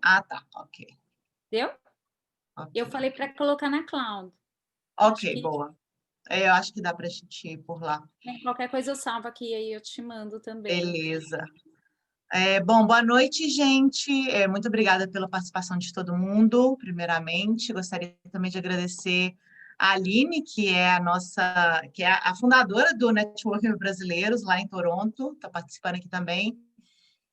Ah, tá, ok, Deu? ok, Eu falei ok. para colocar na cloud. Acho Ok, que boa. Eu acho que dá para a gente ir por lá. qualquer coisa eu salvo aqui, aí eu te mando também. Beleza. Bom, boa noite, gente. Muito obrigada pela participação de todo mundo, primeiramente. Gostaria também de agradecer a Aline, que é a fundadora do Networking Brasileiros, lá em Toronto, está participando aqui também.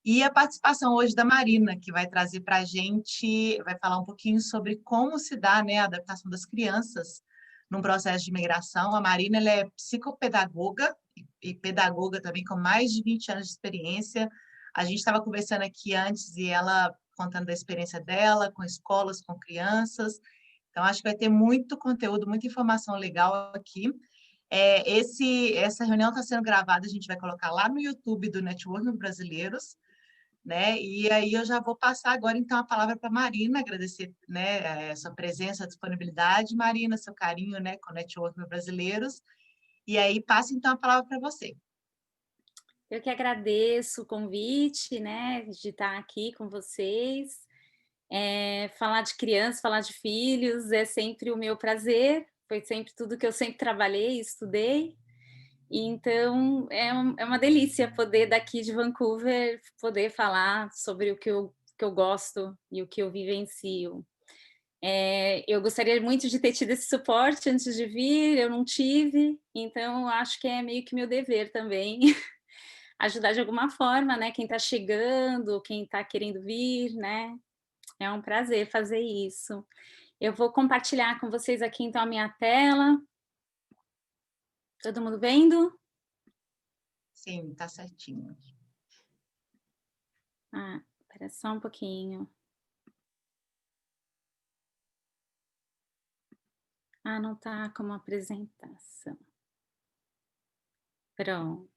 E a participação hoje da Marina, que vai trazer para a gente, vai falar um pouquinho sobre como se dá, né, a adaptação das crianças num processo de imigração. A Marina, ela é psicopedagoga e pedagoga também, com mais de 20 anos de experiência. A gente estava conversando aqui antes e ela contando da experiência dela com escolas, com crianças. Então, acho que vai ter muito conteúdo, muita informação legal aqui. Essa reunião está sendo gravada, a gente vai colocar lá no YouTube do Networking Brasileiros, né? E aí eu já vou passar agora então a palavra para a Marina, agradecer, né, a sua presença, a disponibilidade, Marina, seu carinho, né, com o Network Brasileiros. E aí passa então a palavra para você. Eu que agradeço o convite, né, de estar aqui com vocês. Falar de criança, falar de filhos é sempre o meu prazer, foi sempre tudo que eu sempre trabalhei e estudei. Então, é uma delícia poder daqui de Vancouver, poder falar sobre o que eu gosto e o que eu vivencio. Eu gostaria muito de ter tido esse suporte antes de vir, eu não tive, então acho que é meio que meu dever também ajudar de alguma forma, né, quem está chegando, quem está querendo vir, né. É um prazer fazer isso. Eu vou compartilhar com vocês aqui então a minha tela. Todo mundo vendo? Sim, tá certinho. Ah, espera só um pouquinho. Ah, não tá como apresentação. Pronto.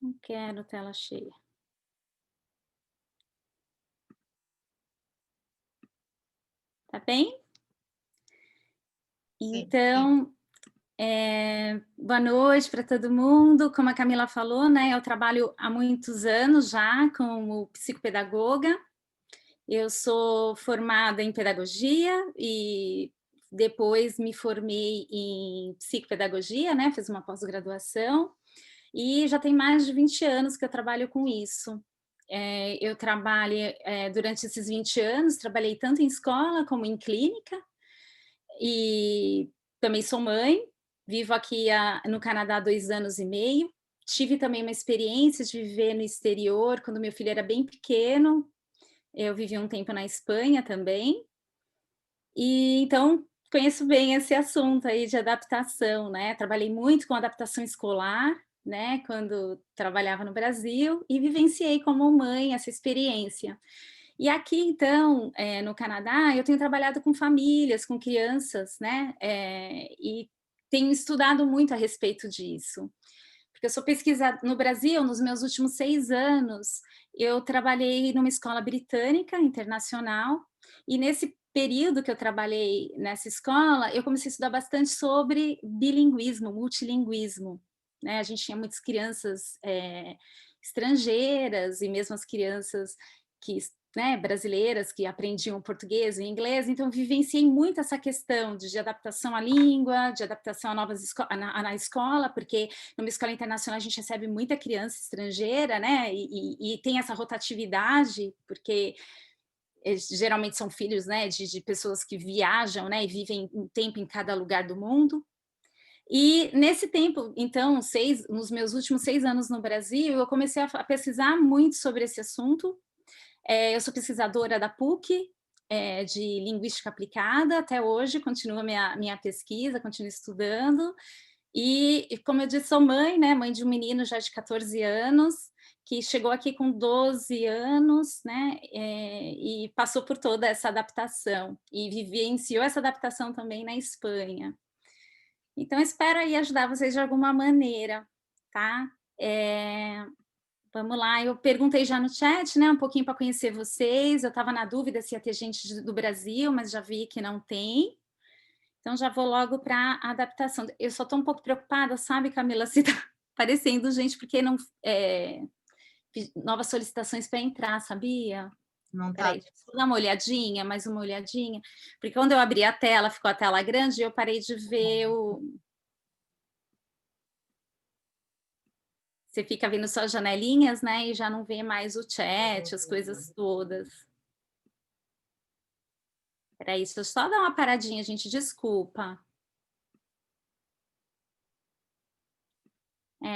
Não quero tela cheia. Tá bem? Sim, Então, boa noite para todo mundo. Como a Camila falou, né, eu trabalho há muitos anos já como psicopedagoga. Eu sou formada em pedagogia e depois me formei em psicopedagogia, né, fiz uma pós-graduação, e já tem mais de 20 anos que eu trabalho com isso. Eu trabalho, durante esses 20 anos, trabalhei tanto em escola como em clínica, e também sou mãe, vivo aqui no Canadá há 2 anos e meio. Tive também uma experiência de viver no exterior quando meu filho era bem pequeno, eu vivi um tempo na Espanha também, e então conheço bem esse assunto aí de adaptação, né. Trabalhei muito com adaptação escolar, né, quando trabalhava no Brasil e vivenciei como mãe essa experiência. E aqui então, no Canadá, eu tenho trabalhado com famílias, com crianças, né, e tenho estudado muito a respeito disso. Porque eu sou pesquisa no Brasil, nos meus últimos 6 anos, eu trabalhei numa escola britânica internacional, e nesse período que eu trabalhei nessa escola, eu comecei a estudar bastante sobre bilinguismo, multilinguismo, né. A gente tinha muitas crianças, estrangeiras e mesmo as crianças que, né, brasileiras que aprendiam português e inglês, então vivenciei muito essa questão de adaptação à língua, de adaptação a novas na escola, porque numa escola internacional a gente recebe muita criança estrangeira, né, e tem essa rotatividade, porque geralmente são filhos, né, de pessoas que viajam, né, e vivem um tempo em cada lugar do mundo. E nesse tempo, então, nos meus últimos 6 anos no Brasil, eu comecei a pesquisar muito sobre esse assunto. Eu sou pesquisadora da PUC, de linguística aplicada, até hoje continua minha pesquisa, continuo estudando. E como eu disse, sou mãe, né, mãe de um menino já de 14 anos, que chegou aqui com 12 anos, né, e passou por toda essa adaptação, e vivenciou essa adaptação também na Espanha. Então espero aí ajudar vocês de alguma maneira, tá? Eh, Vamos lá, eu perguntei já no chat, né, um pouquinho para conhecer vocês, eu estava na dúvida se ia ter gente do Brasil, mas já vi que não tem. Então já vou logo para a adaptação. Eu só estou um pouco preocupada, sabe, Camila, se está aparecendo gente, porque não, novas solicitações para entrar, sabia? Não tá. Peraí, deixa eu dar uma olhadinha, mais uma olhadinha. Porque quando eu abri a tela, ficou a tela grande e eu parei de ver o... Você fica vendo só as janelinhas, né? E já não vê mais o chat, as coisas todas. Peraí, deixa eu só dar uma paradinha, gente, desculpa.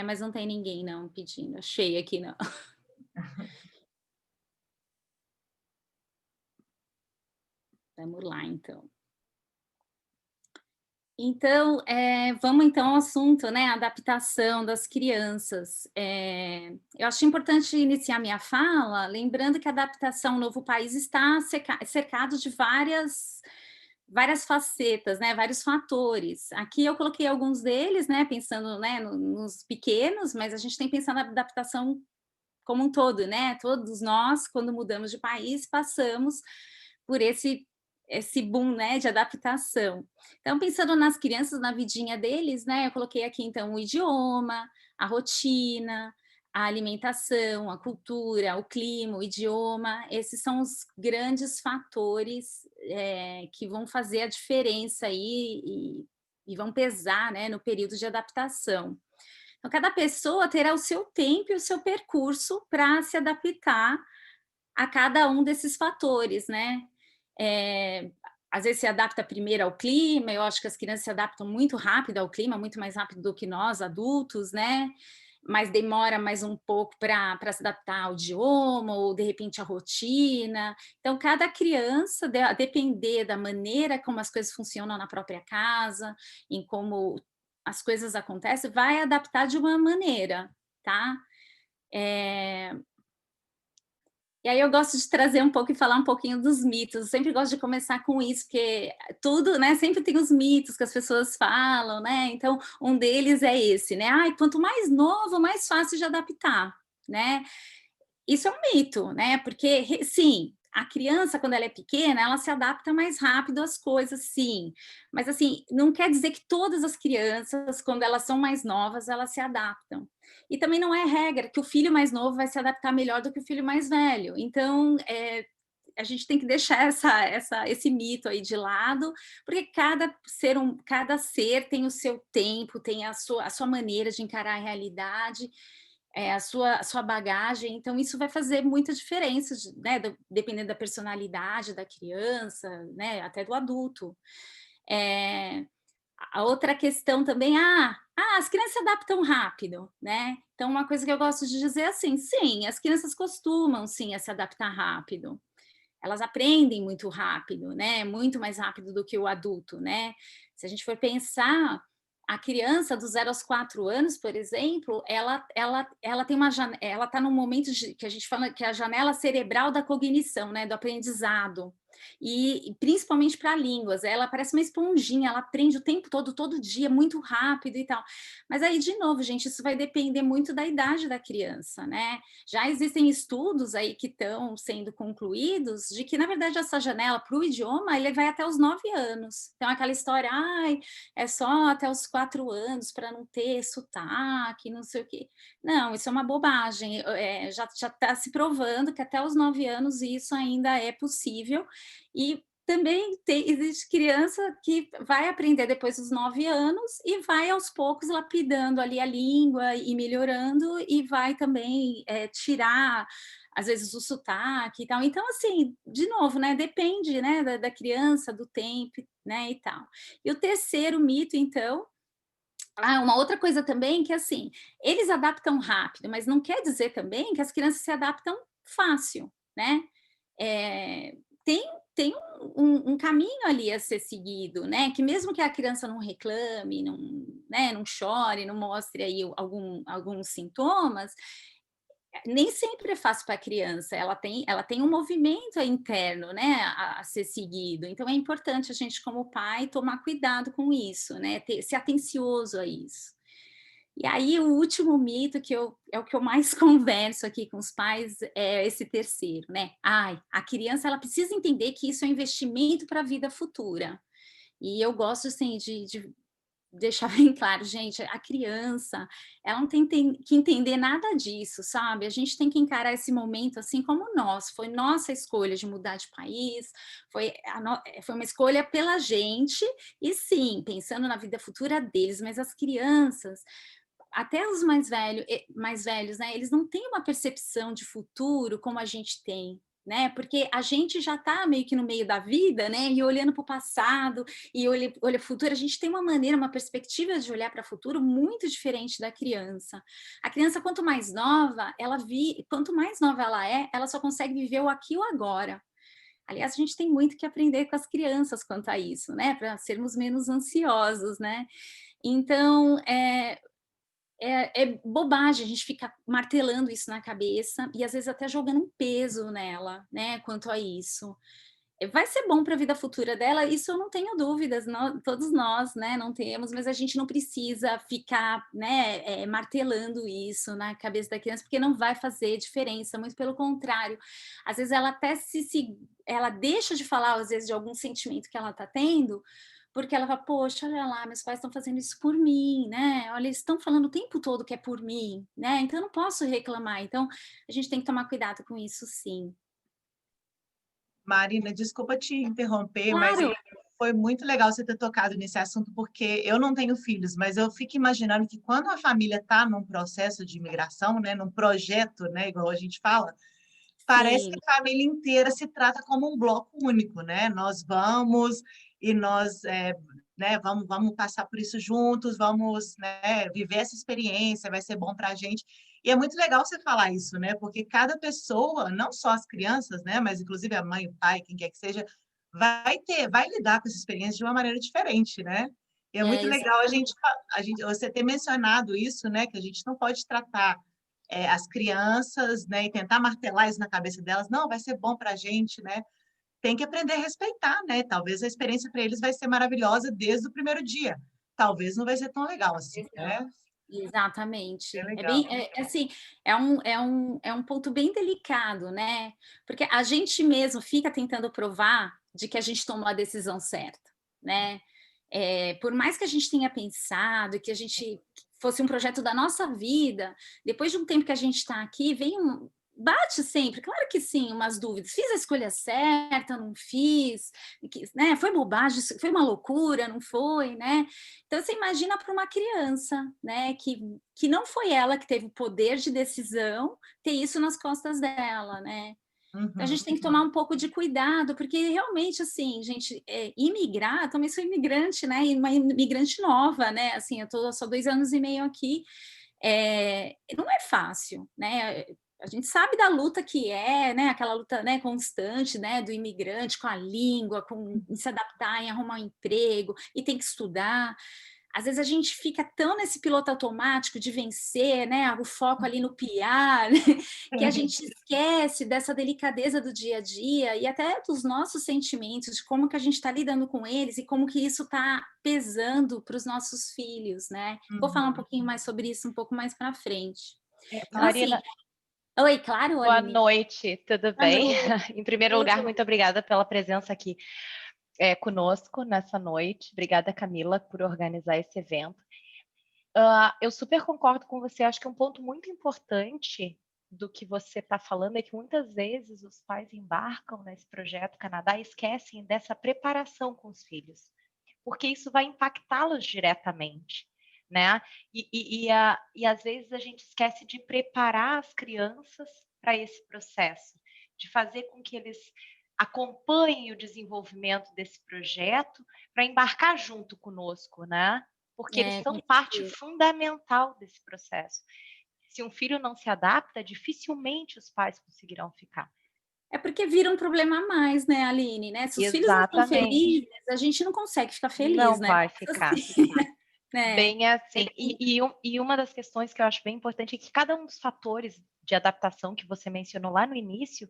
Mas não tem ninguém, não, pedindo. Achei aqui, não. Vamos lá, então. Então, vamos então ao assunto, né? Adaptação das crianças. Eu acho importante iniciar minha fala lembrando que a adaptação ao novo país está cercado de várias facetas, né? Vários fatores. Aqui eu coloquei alguns deles, né? Pensando, né, nos pequenos, mas a gente tem que pensar na adaptação como um todo, né? Todos nós, quando mudamos de país, passamos por esse boom, né, de adaptação. Então, pensando nas crianças, na vidinha deles, né, eu coloquei aqui, então, o idioma, a rotina, a alimentação, a cultura, o clima, o idioma, esses são os grandes fatores que vão fazer a diferença aí e vão pesar, né, no período de adaptação. Então, cada pessoa terá o seu tempo e o seu percurso para se adaptar a cada um desses fatores, né? Às vezes se adapta primeiro ao clima, eu acho que as crianças se adaptam muito rápido ao clima, muito mais rápido do que nós, adultos, né? Mas demora mais um pouco para se adaptar ao idioma, ou de repente à rotina. Então, cada criança, a depender da maneira como as coisas funcionam na própria casa, em como as coisas acontecem, vai adaptar de uma maneira, tá? E aí eu gosto de trazer um pouco e falar um pouquinho dos mitos. Eu sempre gosto de começar com isso, porque tudo, né? Sempre tem os mitos que as pessoas falam, né? Então, um deles é esse, né? Ai, quanto mais novo, mais fácil de adaptar, né? Isso é um mito, né? Porque, sim, a criança, quando ela é pequena, ela se adapta mais rápido às coisas, sim. Mas, assim, não quer dizer que todas as crianças, quando elas são mais novas, elas se adaptam. E também não é regra que o filho mais novo vai se adaptar melhor do que o filho mais velho. Então, a gente tem que deixar esse mito aí de lado, porque cada ser tem o seu tempo, tem a sua maneira de encarar a realidade, a sua bagagem, então isso vai fazer muita diferença, né, dependendo da personalidade da criança, né, até do adulto. A outra questão também, as crianças se adaptam rápido, né? Então, uma coisa que eu gosto de dizer é assim, sim, as crianças costumam, sim, a se adaptar rápido. Elas aprendem muito rápido, né? Muito mais rápido do que o adulto, né? Se a gente for pensar, a criança dos 0 aos 4 anos, por exemplo, ela tem ela está num momento que a gente fala que é a janela cerebral da cognição, né? Do aprendizado. E principalmente para línguas, ela parece uma esponjinha, ela aprende o tempo todo, todo dia, muito rápido e tal. Mas aí, de novo, gente, isso vai depender muito da idade da criança, né? Já existem estudos aí que estão sendo concluídos de que, na verdade, essa janela para o idioma, ele vai até os 9 anos. Então, aquela história, é só até os 4 anos para não ter sotaque, não sei o quê. Não, isso é uma bobagem. Já está se provando que até os 9 anos isso ainda é possível. E também existe criança que vai aprender depois dos 9 anos e vai aos poucos lapidando ali a língua e melhorando e vai também tirar às vezes o sotaque e tal. Então, assim, de novo, né? Depende, né, da criança, do tempo, né, e tal. E o terceiro mito, então, uma outra coisa também que assim, eles adaptam rápido, mas não quer dizer também que as crianças se adaptam fácil, né? É, tem tem um caminho ali a ser seguido, né? Que mesmo que a criança não reclame, não chore, não mostre aí alguns sintomas, nem sempre é fácil para a criança. Ela tem um movimento interno, né, a ser seguido. Então é importante a gente, como pai, tomar cuidado com isso, né? Ser atencioso a isso. E aí, o último mito é o que eu mais converso aqui com os pais, é esse terceiro, né? A criança ela precisa entender que isso é um investimento para a vida futura. E eu gosto, assim, de deixar bem claro, gente, a criança, ela não tem que entender nada disso, sabe? A gente tem que encarar esse momento assim como nós, foi nossa escolha de mudar de país, foi uma escolha pela gente, e sim, pensando na vida futura deles, mas as crianças, até os mais velhos, né, eles não têm uma percepção de futuro como a gente tem, né, porque a gente já está meio que no meio da vida, né, e olhando para o passado, e olha o futuro, a gente tem uma maneira, uma perspectiva de olhar para o futuro muito diferente da criança. A criança, quanto mais nova ela é, ela só consegue viver o aqui e o agora. Aliás, a gente tem muito que aprender com as crianças quanto a isso, né, para sermos menos ansiosos, né. Então, é bobagem a gente ficar martelando isso na cabeça e às vezes até jogando um peso nela, né, quanto a isso. Vai ser bom para a vida futura dela, isso eu não tenho dúvidas, todos nós, né, não temos, mas a gente não precisa ficar, né, martelando isso na cabeça da criança, porque não vai fazer diferença, muito pelo contrário. Às vezes ela até ela deixa de falar, às vezes, de algum sentimento que ela está tendo, porque ela fala: "Poxa, olha lá, meus pais estão fazendo isso por mim, né, olha, eles estão falando o tempo todo que é por mim, né, então eu não posso reclamar". Então, a gente tem que tomar cuidado com isso sim. Marina, desculpa te interromper, mas Claro, foi muito legal você ter tocado nesse assunto, porque eu não tenho filhos, mas eu fico imaginando que quando a família está num processo de imigração, né, num projeto, né, igual a gente fala, parece que sim. a família inteira se trata como um bloco único, né? Nós vamos e nós, né, vamos passar por isso juntos, vamos, né, viver essa experiência, vai ser bom para a gente. E é muito legal você falar isso, né? Porque cada pessoa, não só as crianças, né, mas inclusive a mãe, o pai, quem quer que seja, vai lidar com essa experiência de uma maneira diferente, né? E é É, muito legal você ter mencionado isso, né? Que a gente não pode tratar as crianças, né, e tentar martelar isso na cabeça delas, não, vai ser bom para a gente, né? Tem que aprender a respeitar, né? Talvez a experiência para eles vai ser maravilhosa desde o primeiro dia. Talvez não vai ser tão legal assim, exato. né? É Exatamente. legal. Assim, é um ponto bem delicado, né, porque a gente mesmo fica tentando provar de que a gente tomou a decisão certa, né. Por mais que a gente tenha pensado que a gente fosse um projeto da nossa vida, depois de um tempo que a gente está aqui, bate sempre, claro que sim, umas dúvidas. Fiz a escolha certa, não fiz, né, foi bobagem, foi uma loucura, não foi, né. Então você imagina para uma criança, né, que não foi ela que teve o poder de decisão, ter isso nas costas dela, né. Então a Uhum. gente tem que tomar um pouco de cuidado, porque realmente, assim, gente, imigrar, eu também sou imigrante, né, e uma imigrante nova, né, assim, eu estou só 2 anos e meio aqui, não é fácil, né, a gente sabe da luta que é, né, aquela luta, né, constante, né, do imigrante com a língua, com em se adaptar, em arrumar um emprego, e tem que estudar. Às vezes a gente fica tão nesse piloto automático de vencer, né, o foco ali no piar, né, que a gente esquece dessa delicadeza do dia a dia e até dos nossos sentimentos, de como que a gente está lidando com eles e como que isso está pesando para os nossos filhos, né. Vou falar um Uhum. pouquinho mais sobre isso um pouco mais para frente. Então assim, Marina, oi, claro, boa Aline. noite, tudo Boa bem? noite, Em primeiro lugar, tudo. muito obrigada pela presença aqui conosco nessa noite. Obrigada, Camila, por organizar esse evento. Eu super concordo com você, acho que um ponto muito importante do que você está falando é que muitas vezes os pais embarcam nesse projeto Canadá e esquecem dessa preparação com os filhos, porque isso vai impactá-los diretamente, né? E às vezes a gente esquece de preparar as crianças para esse processo, de fazer com que eles acompanhem o desenvolvimento desse projeto para embarcar junto conosco, né? Porque eles Com são parte certeza. fundamental desse processo. Se um filho não se adapta, dificilmente os pais conseguirão ficar. É porque vira um problema a mais, né, Aline, né, se os filhos não estão Exatamente. felizes, a gente não consegue ficar feliz, Não né, vai assim, ficar. né. Bem assim. E uma das questões que eu acho bem importante é que cada um dos fatores de adaptação que você mencionou lá no início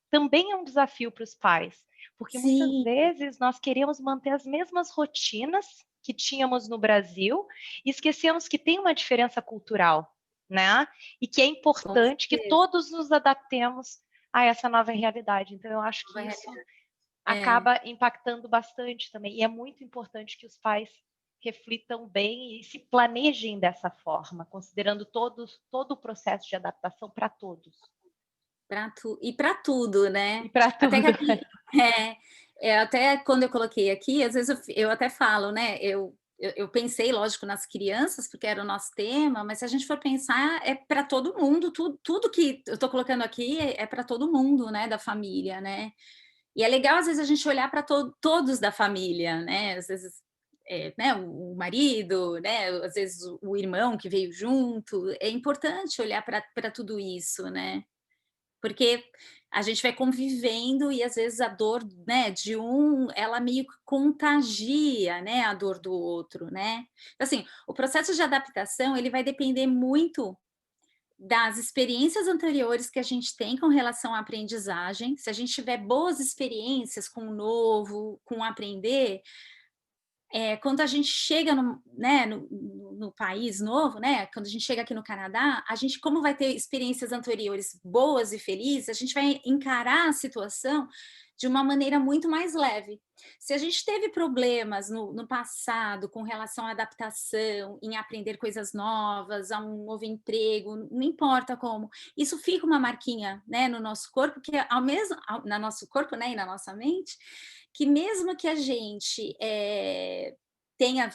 também é um desafio para os pais, porque muitas Sim, vezes nós queremos manter as mesmas rotinas que tínhamos no Brasil e esquecemos que tem uma diferença cultural, né? E que é com importante que certeza, todos nos adaptemos a essa nova realidade. Então, eu acho que vai isso é. acaba impactando bastante também. E é muito importante que os pais reflitam bem e se planejem dessa forma, considerando todo o processo de adaptação para todos. E para tudo, né? E para tudo. Até que aqui, até quando eu coloquei aqui, às vezes eu até falo, né? Eu pensei, lógico, nas crianças, porque era o nosso tema, mas se a gente for pensar, é para todo mundo, tudo que eu estou colocando aqui é para todo mundo, né? Da família, né? E é legal, às vezes, a gente olhar para todos da família, né? Às vezes, né, o marido, né? Às vezes o irmão que veio junto. É importante olhar para tudo isso, né? Porque a gente vai convivendo e às vezes a dor, né, de um, ela meio que contagia, né, a dor do outro, né? Então, assim, o processo de adaptação, ele vai depender muito das experiências anteriores que a gente tem com relação à aprendizagem. Se a gente tiver boas experiências com o novo, com aprender, quando a gente chega né, no país novo, né, quando a gente chega aqui no Canadá, a gente, como vai ter experiências anteriores boas e felizes, a gente vai encarar a situação de uma maneira muito mais leve. Se a gente teve problemas no passado com relação à adaptação, em aprender coisas novas, a um novo emprego, não importa como, isso fica uma marquinha, né, no nosso corpo, que ao mesmo, no nosso corpo, né, e na nossa mente, que mesmo que a gente tenha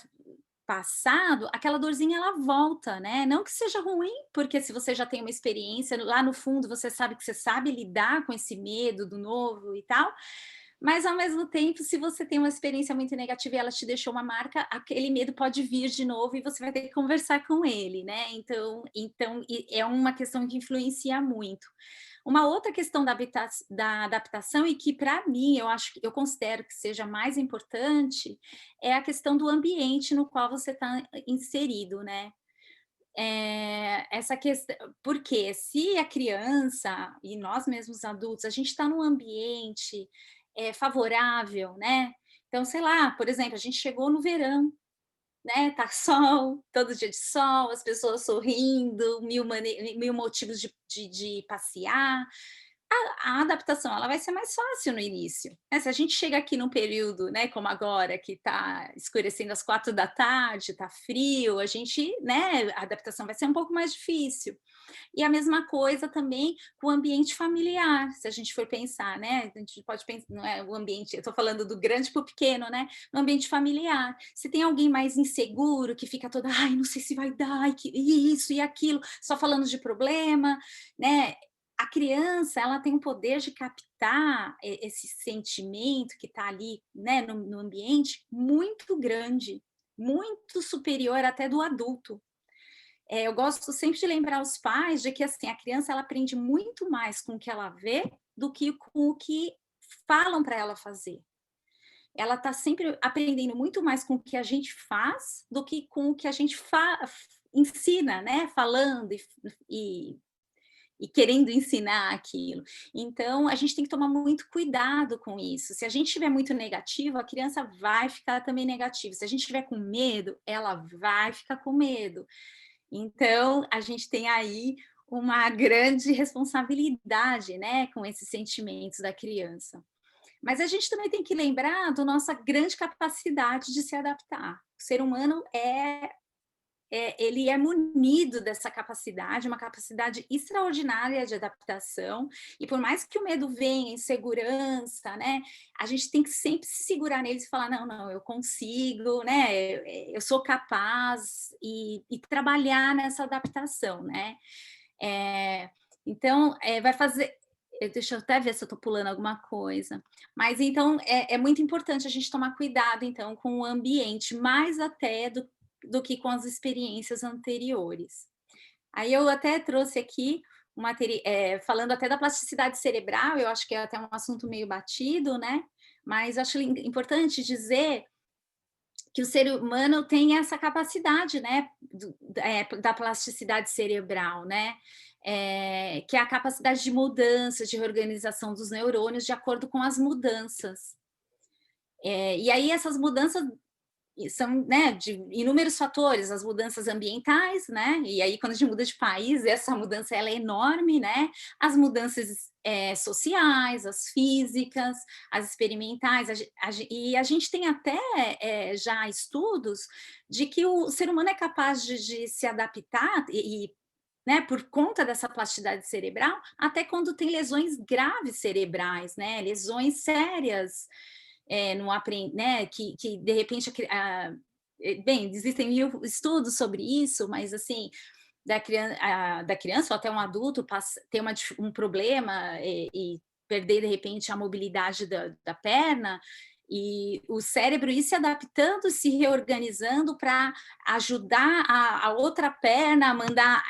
passado, aquela dorzinha ela volta, né? Não que seja ruim, porque se você já tem uma experiência, lá no fundo você sabe que você sabe lidar com esse medo do novo e tal, mas ao mesmo tempo, se você tem uma experiência muito negativa e ela te deixou uma marca, aquele medo pode vir de novo e você vai ter que conversar com ele, né? Então é uma questão que influencia muito. Uma outra questão da adaptação, e que para mim eu considero que seja mais importante, é a questão do ambiente no qual você está inserido, né? Essa questão, porque se a criança e nós mesmos adultos, a gente está num ambiente favorável, né? Então, sei lá, por exemplo, a gente chegou no verão, né? Tá sol, todo dia de sol, as pessoas sorrindo, mil motivos de passear. A adaptação ela vai ser mais fácil no início, né? Se a gente chega aqui num período, né, como agora, que está escurecendo às 4 da tarde, está frio, a gente, né, a adaptação vai ser um pouco mais difícil. E a mesma coisa também com o ambiente familiar, se a gente for pensar, né? A gente pode pensar, não é o ambiente, eu estou falando do grande para o pequeno, né? No ambiente familiar. Se tem alguém mais inseguro, que fica toda, ai, não sei se vai dar, ai, que isso e aquilo, só falando de problema, né? A criança, ela tem o poder de captar esse sentimento que está ali, né, no ambiente, muito grande, muito superior até do adulto. Eu gosto sempre de lembrar os pais de que assim, a criança ela aprende muito mais com o que ela vê do que com o que falam para ela fazer. Ela está sempre aprendendo muito mais com o que a gente faz do que com o que a gente ensina, né? Falando e querendo ensinar aquilo. Então, a gente tem que tomar muito cuidado com isso. Se a gente estiver muito negativo, a criança vai ficar também negativa. Se a gente estiver com medo, ela vai ficar com medo. Então, a gente tem aí uma grande responsabilidade, né, com esses sentimentos da criança. Mas a gente também tem que lembrar da nossa grande capacidade de se adaptar. O ser humano ele é munido dessa capacidade, uma capacidade extraordinária de adaptação, e por mais que o medo venha, insegurança, né, a gente tem que sempre se segurar neles e falar, não, eu consigo, né, eu sou capaz, e trabalhar nessa adaptação, né. Então, vai fazer... Deixa eu até ver se eu estou pulando alguma coisa. Mas, então, é muito importante a gente tomar cuidado, então, com o ambiente, mais até do que com as experiências anteriores. Aí eu até trouxe aqui, falando até da plasticidade cerebral, eu acho que é até um assunto meio batido, né? Mas acho importante dizer que o ser humano tem essa capacidade, né, da plasticidade cerebral, né, que é a capacidade de mudança, de reorganização dos neurônios de acordo com as mudanças. E aí essas mudanças são, né, de inúmeros fatores, as mudanças ambientais, né, e aí quando a gente muda de país, essa mudança ela é enorme, né, as mudanças sociais, as físicas, as experimentais, e a gente tem até já estudos de que o ser humano é capaz de se adaptar né, por conta dessa plasticidade cerebral, até quando tem lesões graves cerebrais, né, lesões sérias, no né, que de repente, bem, existem 1000 estudos sobre isso, mas assim, da criança ou até um adulto ter um problema e perder de repente a mobilidade da perna, e o cérebro ir se adaptando, se reorganizando para ajudar a outra perna a mandar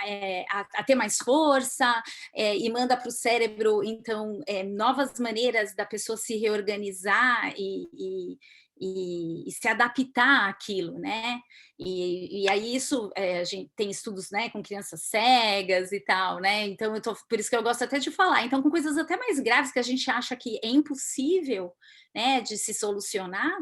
a ter mais força, e manda para o cérebro, então, novas maneiras da pessoa se reorganizar e se adaptar àquilo, né? E aí isso, a gente tem estudos, né, com crianças cegas e tal, né? Então, por isso que eu gosto até de falar. Então, com coisas até mais graves que a gente acha que é impossível, né, de se solucionar,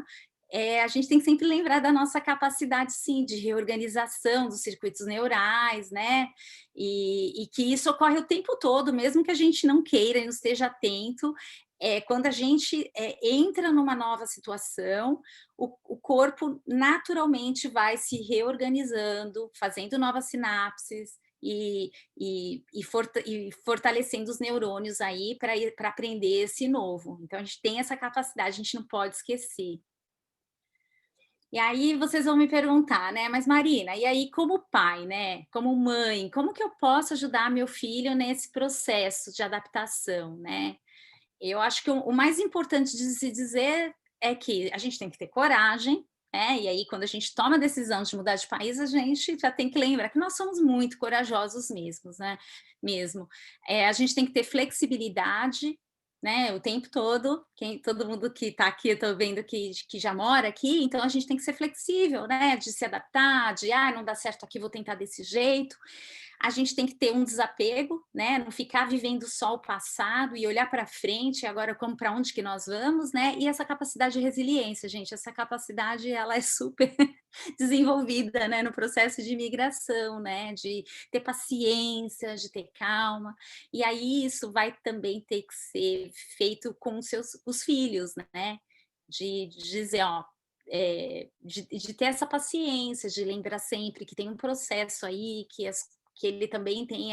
a gente tem que sempre lembrar da nossa capacidade, sim, de reorganização dos circuitos neurais, né? E que isso ocorre o tempo todo, mesmo que a gente não queira e não esteja atento. Quando a gente entra numa nova situação, o corpo naturalmente vai se reorganizando, fazendo novas sinapses e fortalecendo os neurônios aí para aprender esse novo. Então, a gente tem essa capacidade, a gente não pode esquecer. E aí vocês vão me perguntar, né? Mas Marina, e aí como pai, né? Como mãe, como que eu posso ajudar meu filho nesse processo de adaptação, né? Eu acho que o mais importante de se dizer é que a gente tem que ter coragem, né? E aí, quando a gente toma a decisão de mudar de país, a gente já tem que lembrar que nós somos muito corajosos mesmos, né? Mesmo. A gente tem que ter flexibilidade, né? O tempo todo. Todo mundo que está aqui, eu estou vendo que já mora aqui, então a gente tem que ser flexível, né? De se adaptar, de não dá certo aqui, vou tentar desse jeito. A gente tem que ter um desapego, né? Não ficar vivendo só o passado e olhar para frente, agora como para onde que nós vamos, né? E essa capacidade de resiliência, gente, essa capacidade ela é super desenvolvida, né, no processo de imigração, né? De ter paciência, de ter calma. E aí isso vai também ter que ser feito com os filhos, né? De dizer, ó, de ter essa paciência, de lembrar sempre que tem um processo aí, que ele também tem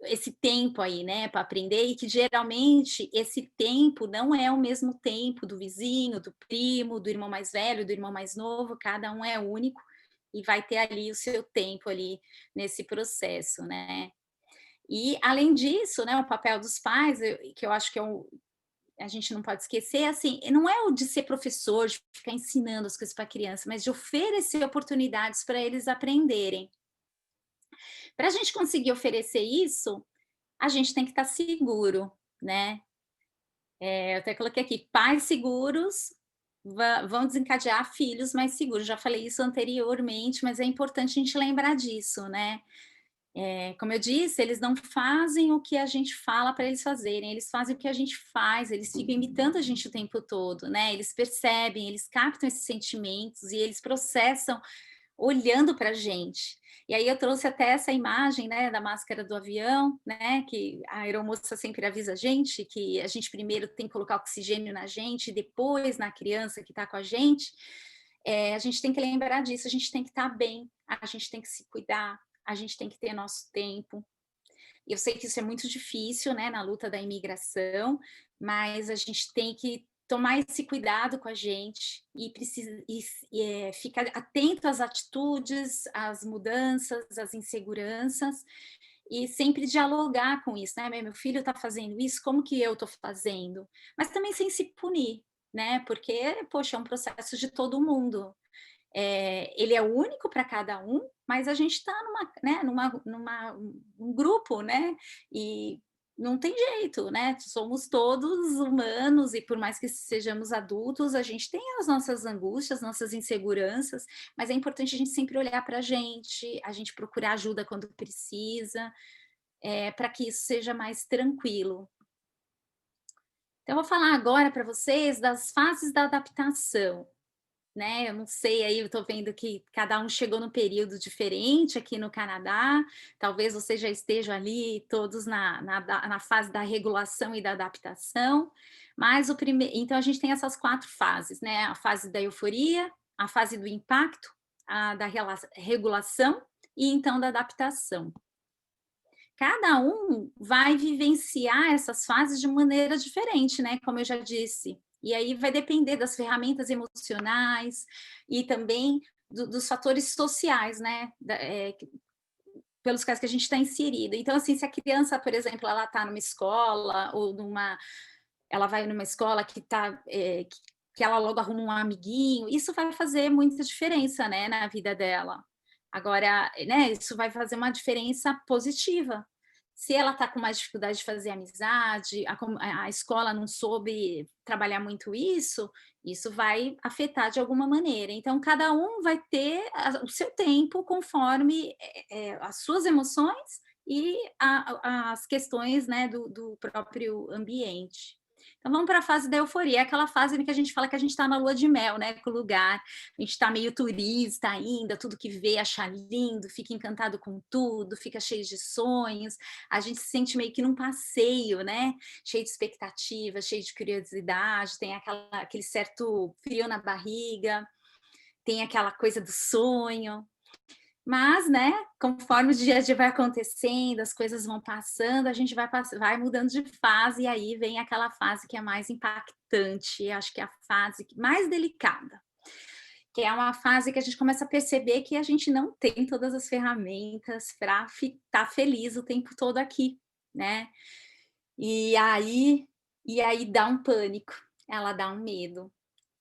esse tempo aí, né, para aprender, e que geralmente esse tempo não é o mesmo tempo do vizinho, do primo, do irmão mais velho, do irmão mais novo, cada um é único e vai ter ali o seu tempo ali nesse processo, né? E além disso, né, o papel dos pais, que eu acho que a gente não pode esquecer, assim, não é o de ser professor, de ficar ensinando as coisas para a criança, mas de oferecer oportunidades para eles aprenderem. Para a gente conseguir oferecer isso, a gente tem que estar seguro, né? Eu até coloquei aqui, pais seguros vão desencadear filhos mais seguros. Já falei isso anteriormente, mas é importante a gente lembrar disso, né? Como eu disse, eles não fazem o que a gente fala para eles fazerem, eles fazem o que a gente faz, eles ficam imitando a gente o tempo todo, né? Eles percebem, eles captam esses sentimentos e eles processam olhando para a gente. E aí eu trouxe até essa imagem, né, da máscara do avião, né, que a aeromoça sempre avisa a gente que a gente primeiro tem que colocar oxigênio na gente, depois na criança que está com a gente. A gente tem que lembrar disso, a gente tem que estar bem, a gente tem que se cuidar, a gente tem que ter nosso tempo. Eu sei que isso é muito difícil, né, na luta da imigração, mas a gente tem que tomar esse cuidado com a gente e precisa ficar atento às atitudes, às mudanças, às inseguranças e sempre dialogar com isso, né? Meu filho está fazendo isso, como que eu estou fazendo? Mas também sem se punir, né? Porque, poxa, é um processo de todo mundo. Ele é único para cada um, mas a gente está um grupo, né? E não tem jeito, né? Somos todos humanos e por mais que sejamos adultos, a gente tem as nossas angústias, nossas inseguranças, mas é importante a gente sempre olhar para a gente procurar ajuda quando precisa, para que isso seja mais tranquilo. Então, eu vou falar agora para vocês das fases da adaptação, né? Eu não sei, aí eu estou vendo que cada um chegou num período diferente aqui no Canadá, talvez vocês já estejam ali todos na fase da regulação e da adaptação, mas então a gente tem essas 4 fases, né? A fase da euforia, a fase do impacto, a da regulação e então da adaptação. Cada um vai vivenciar essas fases de maneira diferente, né? Como eu já disse. E aí vai depender das ferramentas emocionais e também dos fatores sociais, né? Pelos quais que a gente está inserida. Então, assim, se a criança, por exemplo, ela está numa escola ou ela vai numa escola que ela logo arruma um amiguinho, isso vai fazer muita diferença, né, na vida dela. Agora, né, isso vai fazer uma diferença positiva. Se ela está com mais dificuldade de fazer amizade, a escola não soube trabalhar muito isso vai afetar de alguma maneira. Então, cada um vai ter o seu tempo conforme as suas emoções e as questões, né, do próprio ambiente. Então vamos para a fase da euforia, é aquela fase em que a gente fala que a gente está na lua de mel, né, com o lugar, a gente está meio turista ainda, tudo que vê acha lindo, fica encantado com tudo, fica cheio de sonhos, a gente se sente meio que num passeio, né, cheio de expectativa, cheio de curiosidade, tem aquele certo frio na barriga, tem aquela coisa do sonho. Mas, né, conforme o dia a dia vai acontecendo, as coisas vão passando, a gente vai mudando de fase, e aí vem aquela fase que é mais impactante, acho que é a fase mais delicada, que é uma fase que a gente começa a perceber que a gente não tem todas as ferramentas para estar feliz o tempo todo aqui, né? E aí dá um pânico, ela dá um medo.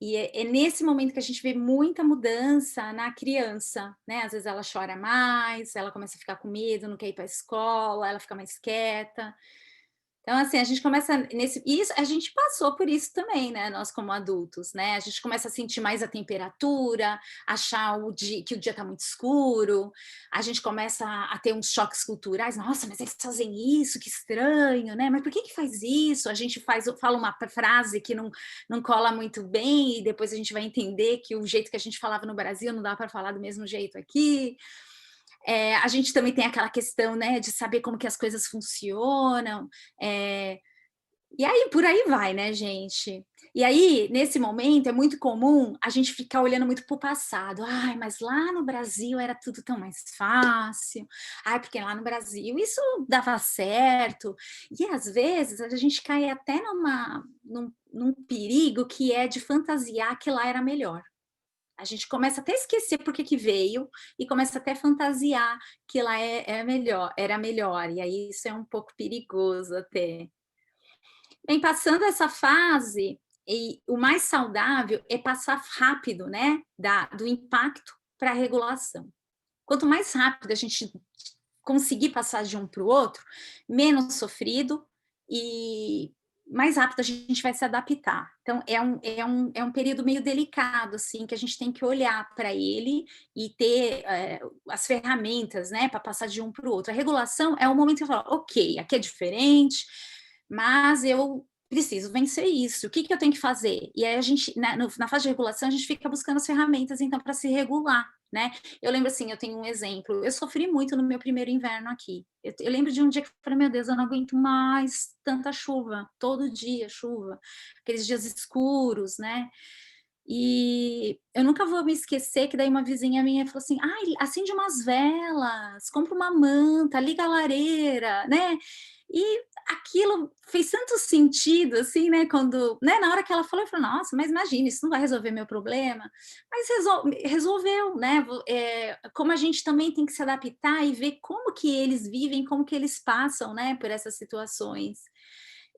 E é nesse momento que a gente vê muita mudança na criança, né? Às vezes ela chora mais, ela começa a ficar com medo, não quer ir para a escola, ela fica mais quieta. Então, assim, a gente começa isso, a gente passou por isso também, né? Nós como adultos, né? A gente começa a sentir mais a temperatura, achar que o dia está muito escuro, a gente começa a ter uns choques culturais. Nossa, mas eles fazem isso, que estranho, né? Mas por que faz isso? A gente fala uma frase que não cola muito bem e depois a gente vai entender que o jeito que a gente falava no Brasil não dá para falar do mesmo jeito aqui. A gente também tem aquela questão, né, de saber como que as coisas funcionam, e aí por aí vai, né, gente? E aí, nesse momento, é muito comum a gente ficar olhando muito para o passado. Ai, mas lá no Brasil era tudo tão mais fácil. Ai, porque lá no Brasil isso dava certo. E às vezes a gente cai até num perigo que é de fantasiar que lá era melhor. A gente começa até a esquecer por que veio e começa até a fantasiar que lá era melhor, e aí isso é um pouco perigoso até. Bem, passando essa fase, e o mais saudável é passar rápido, né, do impacto para a regulação. Quanto mais rápido a gente conseguir passar de um para o outro, menos sofrido e mais rápido a gente vai se adaptar. Então, é um período meio delicado, assim, que a gente tem que olhar para ele e ter as ferramentas, né, para passar de um para o outro. A regulação é o momento que eu falo, ok, aqui é diferente, mas eu preciso vencer isso, o que eu tenho que fazer? E aí a gente, na fase de regulação, a gente fica buscando as ferramentas, então, para se regular, né? Eu lembro assim, eu tenho um exemplo, eu sofri muito no meu primeiro inverno aqui, eu lembro de um dia que eu falei, meu Deus, eu não aguento mais tanta chuva, todo dia chuva, aqueles dias escuros, né? E eu nunca vou me esquecer que daí uma vizinha minha falou assim, ai, acende umas velas, compra uma manta, liga a lareira, né? E aquilo fez tanto sentido, assim, né? Quando, né? Na hora que ela falou, eu falei, nossa, mas imagina, isso não vai resolver meu problema. Mas resolveu, né? Como a gente também tem que se adaptar e ver como que eles vivem, como que eles passam, né? Por essas situações.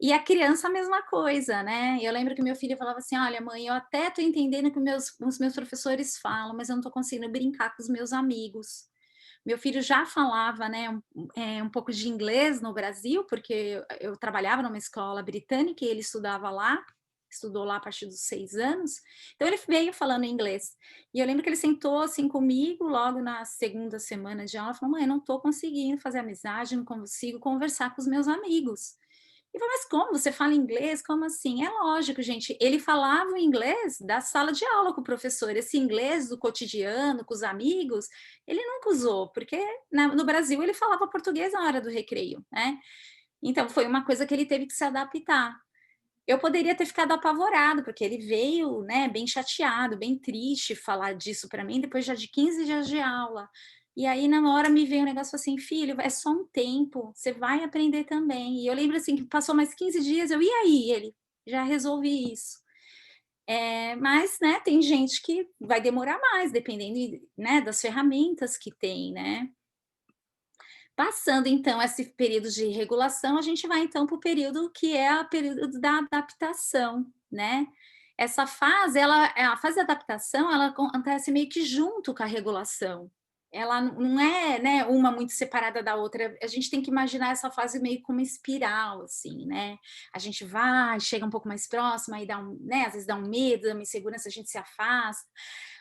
E a criança a mesma coisa, né? Eu lembro que meu filho falava assim, olha, mãe, eu até estou entendendo o que os meus professores falam, mas eu não estou conseguindo brincar com os meus amigos. Meu filho já falava, né, um pouco de inglês no Brasil, porque eu trabalhava numa escola britânica e ele estudava lá, estudou lá a partir dos 6 anos, então ele veio falando inglês. E eu lembro que ele sentou assim comigo logo na segunda semana de aula e falou, mãe, eu não estou conseguindo fazer amizade, não consigo conversar com os meus amigos. E falou, mas como? Você fala inglês? Como assim? É lógico, gente. Ele falava o inglês da sala de aula com o professor. Esse inglês do cotidiano, com os amigos, ele nunca usou, porque no Brasil ele falava português na hora do recreio, né? Então, foi uma coisa que ele teve que se adaptar. Eu poderia ter ficado apavorado, porque ele veio, né, bem chateado, bem triste falar disso para mim, depois já de 15 dias de aula. E aí, na hora, me veio um negócio assim, filho, é só um tempo, você vai aprender também. E eu lembro, assim, que passou mais 15 dias, e aí? Ele, já resolvi isso. Mas, né, tem gente que vai demorar mais, dependendo, né, das ferramentas que tem, né? Passando, então, esse período de regulação, a gente vai, então, para o período que é o período da adaptação, né? Essa fase, a fase de adaptação, ela acontece meio que junto com a regulação. Ela não é, né, uma muito separada da outra. A gente tem que imaginar essa fase meio como uma espiral, assim, né? A gente vai, chega um pouco mais próxima, aí né, às vezes dá um medo, dá uma insegurança, a gente se afasta.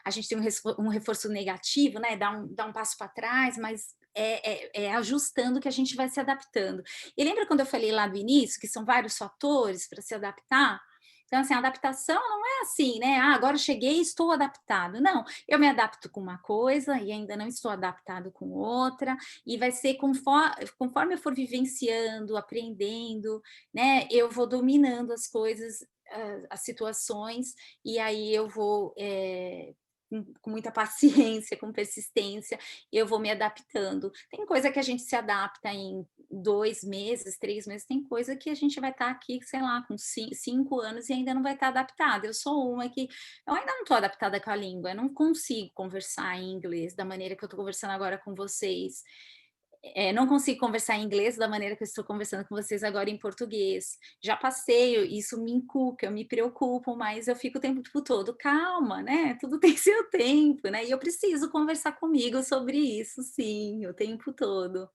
A gente tem um reforço negativo, né? Dá um passo para trás, mas é ajustando que a gente vai se adaptando. E lembra quando eu falei lá do início, que são vários fatores para se adaptar? Então, assim, a adaptação não é assim, né? Ah, agora eu cheguei e estou adaptado. Não, eu me adapto com uma coisa e ainda não estou adaptado com outra, e vai ser conforme eu for vivenciando, aprendendo, né? Eu vou dominando as coisas, as situações, e aí eu vou com muita paciência, com persistência, eu vou me adaptando. Tem coisa que a gente se adapta em 2 meses, 3 meses, tem coisa que a gente vai estar aqui, sei lá, com 5 anos e ainda não vai estar adaptada. Eu sou uma que eu ainda não estou adaptada com a língua, eu não consigo conversar em inglês da maneira que eu estou conversando agora com vocês. Não consigo conversar em inglês da maneira que eu estou conversando com vocês agora em português. Já passei, isso me encuca, eu me preocupo, mas eu fico o tempo todo, calma, né? Tudo tem seu tempo, né? E eu preciso conversar comigo sobre isso, sim, o tempo todo.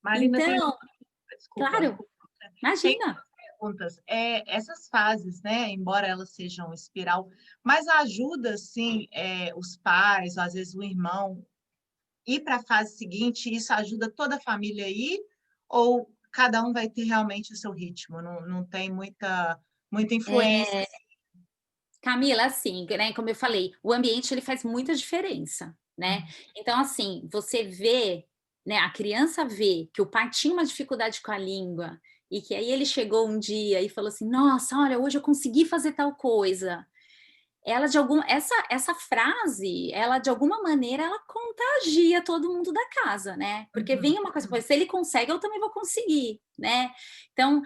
Marina, Então, desculpa. claro, Tem imagina. perguntas. Essas fases, né, embora elas sejam espiral, mas ajuda, sim, os pais, ou às vezes o irmão, ir para a fase seguinte, isso ajuda toda a família a ir, ou cada um vai ter realmente o seu ritmo, não tem muita influência? Camila, assim, né, como eu falei, o ambiente ele faz muita diferença, né? Então, assim, você vê, né, a criança vê que o pai tinha uma dificuldade com a língua e que aí ele chegou um dia e falou assim: "Nossa, olha, hoje eu consegui fazer tal coisa". Ela de algum essa frase, ela de alguma maneira ela contagia todo mundo da casa, né, porque vem uma coisa: "Pô, se ele consegue, eu também vou conseguir", né. Então,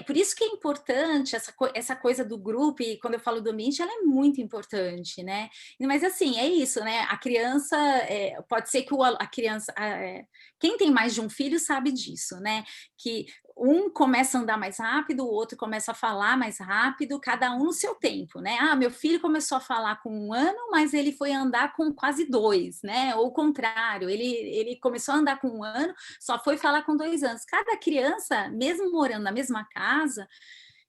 por isso que é importante essa coisa do grupo, e quando eu falo do ambiente, ela é muito importante, né. Mas assim, é isso, né, a criança, pode ser que a criança, quem tem mais de um filho sabe disso, né, que um começa a andar mais rápido, o outro começa a falar mais rápido, cada um no seu tempo, né? Ah, meu filho começou a falar com 1 ano, mas ele foi andar com quase 2, né? Ou o contrário, ele começou a andar com 1 ano, só foi falar com 2 anos. Cada criança, mesmo morando na mesma casa,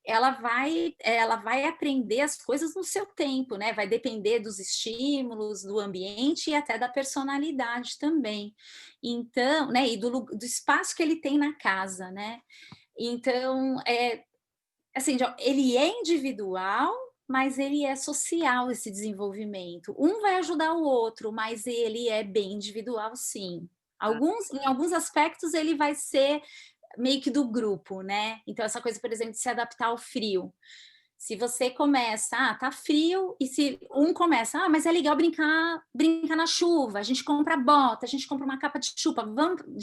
ela vai aprender as coisas no seu tempo, né? Vai depender dos estímulos, do ambiente e até da personalidade também. Então, né? E do espaço que ele tem na casa, né? Então, assim, ele é individual, mas ele é social, esse desenvolvimento. Um vai ajudar o outro, mas ele é bem individual, sim. Em alguns aspectos, ele vai ser meio que do grupo, né? Então, essa coisa, por exemplo, de se adaptar ao frio. Se você começa, tá frio, e se um começa, mas é legal brincar na chuva, a gente compra bota, a gente compra uma capa de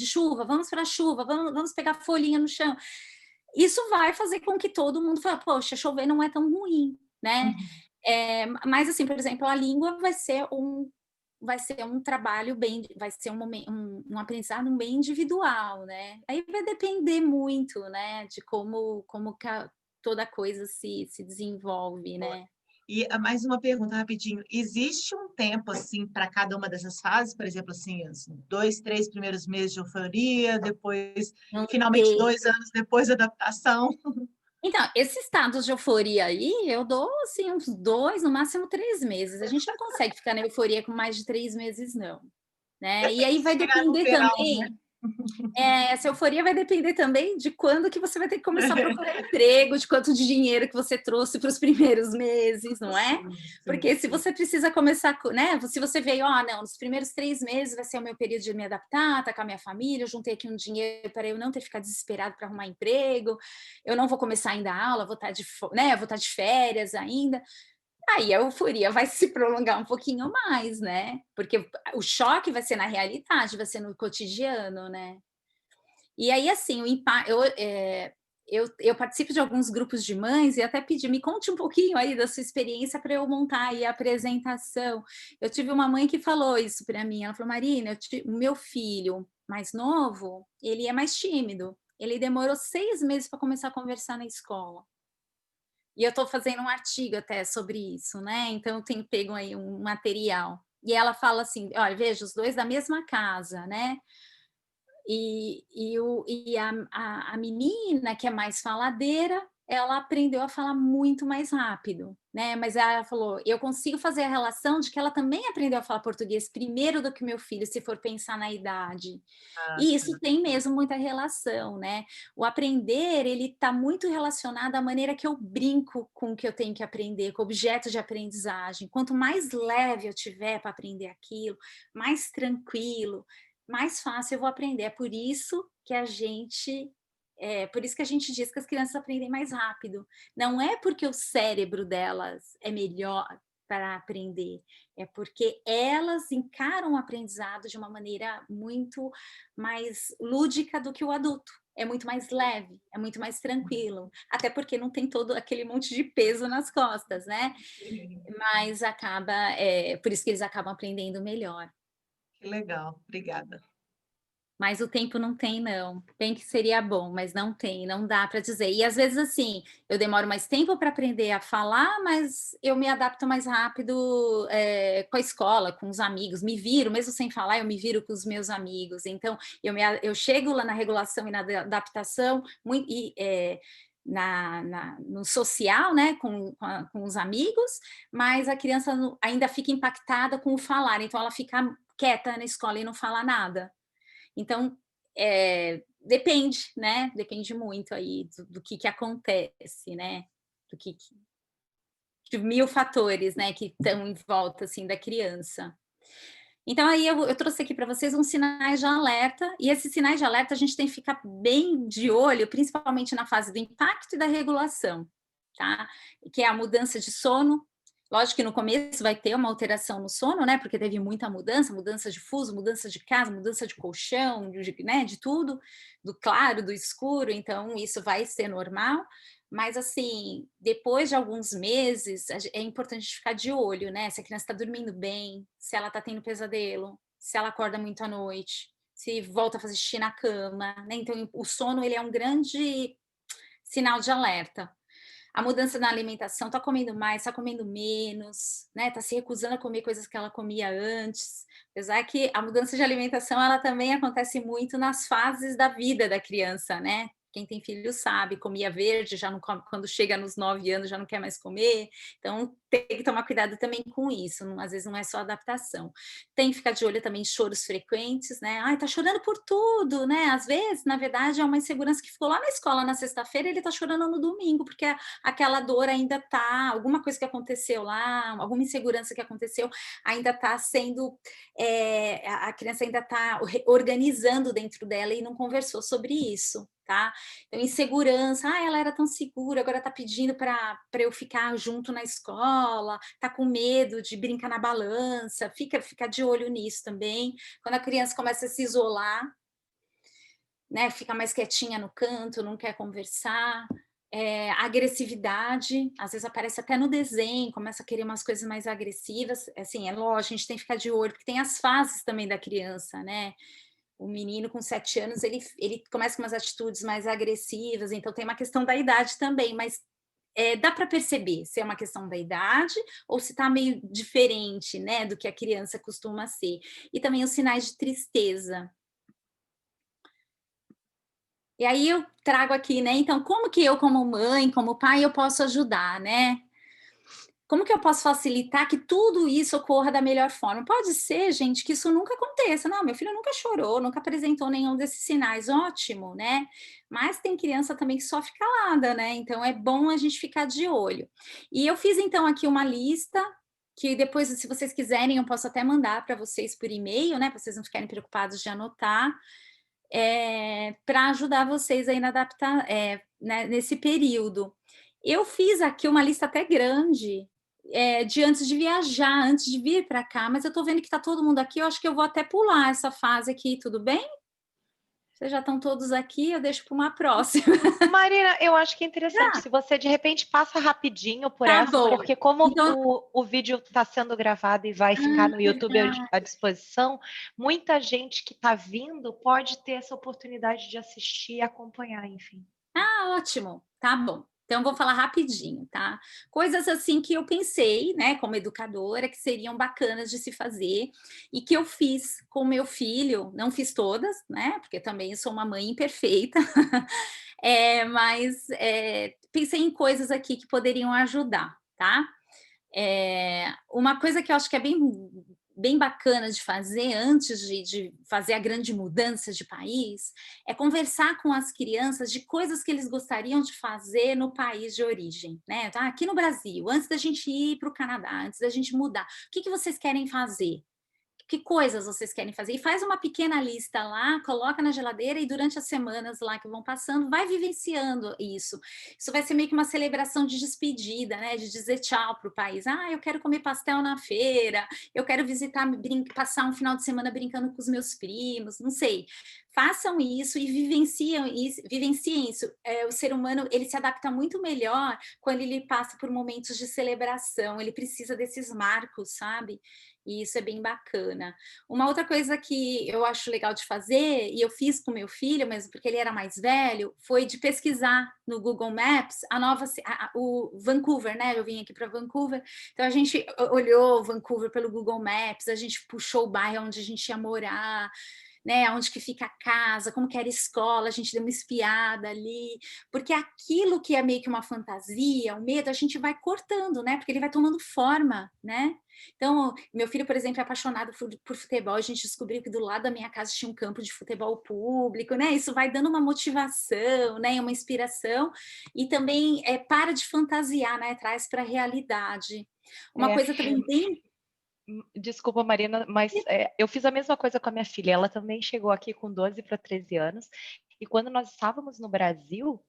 chuva, vamos para a chuva, vamos pegar folhinha no chão. Isso vai fazer com que todo mundo fale, poxa, chover não é tão ruim, né? Mas, assim, por exemplo, a língua vai ser um trabalho vai ser um aprendizado bem individual, né? Aí vai depender muito, né, de como toda coisa se desenvolve, né? E mais uma pergunta rapidinho. Existe um tempo assim para cada uma dessas fases? Por exemplo, assim, os 2, 3 primeiros meses de euforia, depois, Não finalmente, tem. 2 anos depois da adaptação. Então, esses estados de euforia aí, eu dou assim uns 2, no máximo 3 meses. A gente não consegue ficar na euforia com mais de 3 meses, não, né? E aí vai Chegar no depender verão, também. né? Essa euforia vai depender também de quando que você vai ter que começar a procurar emprego, de quanto de dinheiro que você trouxe para os primeiros meses, não é? Sim, sim, Porque se sim. você precisa começar, né? Se você veio, não, nos primeiros 3 meses vai ser o meu período de me adaptar, tá com a minha família, eu juntei aqui um dinheiro para eu não ter que ficar desesperado para arrumar emprego, eu não vou começar ainda a aula, vou estar né? Vou estar de férias ainda. Aí a euforia vai se prolongar um pouquinho mais, né? Porque o choque vai ser na realidade, vai ser no cotidiano, né? E aí, assim, eu participo de alguns grupos de mães e até pedi, me conte um pouquinho aí da sua experiência para eu montar aí a apresentação. Eu tive uma mãe que falou isso para mim, ela falou, Marina, o meu filho mais novo, ele é mais tímido, ele demorou 6 meses para começar a conversar na escola. E eu estou fazendo um artigo até sobre isso, né? Então eu tenho pego aí um material. E ela fala assim, olha, veja, os dois da mesma casa, né? E a menina, que é mais faladeira, ela aprendeu a falar muito mais rápido, né? Mas ela falou, eu consigo fazer a relação de que ela também aprendeu a falar português primeiro do que o meu filho, se for pensar na idade. Ah, E isso tá. tem mesmo muita relação, né? O aprender, ele está muito relacionado à maneira que eu brinco com o que eu tenho que aprender, com o objeto de aprendizagem. Quanto mais leve eu tiver para aprender aquilo, mais tranquilo, mais fácil eu vou aprender. Por isso que a gente diz que as crianças aprendem mais rápido. Não é porque o cérebro delas é melhor para aprender, é porque elas encaram o aprendizado de uma maneira muito mais lúdica do que o adulto. É muito mais leve, é muito mais tranquilo. Até porque não tem todo aquele monte de peso nas costas, né? Mas por isso que eles acabam aprendendo melhor. Que legal, obrigada. Mas o tempo não tem, não. Bem que seria bom, mas não tem, não dá para dizer. E às vezes, assim, eu demoro mais tempo para aprender a falar, mas eu me adapto mais rápido com a escola, com os amigos, me viro, mesmo sem falar, eu me viro com os meus amigos. Então, eu chego lá na regulação e na adaptação, no social, né, com os amigos, mas a criança ainda fica impactada com o falar, então ela fica quieta na escola e não fala nada. Então, depende, né? Depende muito aí do que acontece, né? De mil fatores, né? Que estão em volta, assim, da criança. Então, aí eu trouxe aqui para vocês uns sinais de alerta, e esses sinais de alerta a gente tem que ficar bem de olho, principalmente na fase do impacto e da regulação, tá? Que é a mudança de sono. Lógico que no começo vai ter uma alteração no sono, né? Porque teve muita mudança de fuso, mudança de casa, mudança de colchão, né? De tudo, do claro, do escuro, então isso vai ser normal. Mas, assim, depois de alguns meses, é importante ficar de olho, né? Se a criança está dormindo bem, se ela está tendo pesadelo, se ela acorda muito à noite, se volta a fazer xixi na cama, né? Então, o sono, ele é um grande sinal de alerta. A mudança na alimentação, está comendo mais, está comendo menos, né? Está se recusando a comer coisas que ela comia antes. Apesar que a mudança de alimentação, ela também acontece muito nas fases da vida da criança, né? Quem tem filho sabe, comia verde, já não come, quando chega nos 9 anos já não quer mais comer. Então, tem que tomar cuidado também com isso. Às vezes não é só adaptação. Tem que ficar de olho também em choros frequentes, né? Ai, tá chorando por tudo, né? Às vezes, na verdade, é uma insegurança que ficou lá na escola na sexta-feira, ele tá chorando no domingo, porque aquela dor ainda tá, alguma coisa que aconteceu lá, alguma insegurança que aconteceu, ainda tá sendo, a criança ainda tá organizando dentro dela e não conversou sobre isso. Tá? Então, insegurança, ela era tão segura, agora está pedindo para eu ficar junto na escola, está com medo de brincar na balança, fica de olho nisso também. Quando a criança começa a se isolar, né, fica mais quietinha no canto, não quer conversar. Agressividade, às vezes aparece até no desenho, começa a querer umas coisas mais agressivas. Assim, é lógico, a gente tem que ficar de olho, porque tem as fases também da criança, né? O menino com 7 anos, ele começa com umas atitudes mais agressivas, então tem uma questão da idade também, mas dá para perceber se é uma questão da idade ou se está meio diferente, né, do que a criança costuma ser. E também os sinais de tristeza. E aí eu trago aqui, né, então como que eu como mãe, como pai, eu posso ajudar, né? como que eu posso facilitar que tudo isso ocorra da melhor forma? Pode ser, gente, que isso nunca aconteça. Não, meu filho nunca chorou, nunca apresentou nenhum desses sinais. Ótimo, né? Mas tem criança também que sofre calada, né? Então é bom a gente ficar de olho. E eu fiz então aqui uma lista que depois, se vocês quiserem, eu posso até mandar para vocês por e-mail, né? Para vocês não ficarem preocupados de anotar, para ajudar vocês aí na adaptar, né, nesse período. Eu fiz aqui uma lista até grande, de antes de viajar, antes de vir para cá, mas eu estou vendo que está todo mundo aqui, eu acho que eu vou até pular essa fase aqui, tudo bem? Vocês já estão todos aqui, eu deixo para uma próxima. Marina, eu acho que é interessante, se você de repente passa rapidinho por Tá essa, bom. porque como Então, o vídeo está sendo gravado e vai ficar no YouTube verdade. à disposição, muita gente que está vindo pode ter essa oportunidade de assistir e acompanhar, enfim. Ótimo, tá bom. Então, vou falar rapidinho, tá? Coisas assim que eu pensei, né, como educadora, que seriam bacanas de se fazer e que eu fiz com meu filho, não fiz todas, né, porque também sou uma mãe imperfeita, mas pensei em coisas aqui que poderiam ajudar, tá? Uma coisa que eu acho que é bem bacana de fazer antes de fazer a grande mudança de país é conversar com as crianças de coisas que eles gostariam de fazer no país de origem, né? Tá? Aqui no Brasil, antes da gente ir para o Canadá, antes da gente mudar, o que vocês querem fazer? Que coisas vocês querem fazer? E faz uma pequena lista lá, coloca na geladeira e durante as semanas lá que vão passando, vai vivenciando isso. Isso vai ser meio que uma celebração de despedida, né? De dizer tchau para o país. Ah, eu quero comer pastel na feira, eu quero visitar, passar um final de semana brincando com os meus primos, não sei. Façam isso e vivenciem isso. O ser humano, ele se adapta muito melhor quando ele passa por momentos de celebração, ele precisa desses marcos, sabe? E isso é bem bacana. Uma outra coisa que eu acho legal de fazer, e eu fiz com meu filho, mesmo porque ele era mais velho, foi de pesquisar no Google Maps o Vancouver, né? Eu vim aqui para Vancouver, então a gente olhou Vancouver pelo Google Maps, a gente puxou o bairro onde a gente ia morar, né, onde que fica a casa, como que era a escola, a gente deu uma espiada ali, porque aquilo que é meio que uma fantasia, o medo, a gente vai cortando, né, porque ele vai tomando forma, né. Então, meu filho, por exemplo, é apaixonado por futebol, a gente descobriu que do lado da minha casa tinha um campo de futebol público, né, isso vai dando uma motivação, né, uma inspiração, e também para de fantasiar, né, traz para a realidade. Uma coisa também bem... Desculpa, Marina, mas eu fiz a mesma coisa com a minha filha. Ela também chegou aqui com 12 para 13 anos. E quando nós estávamos no Brasil,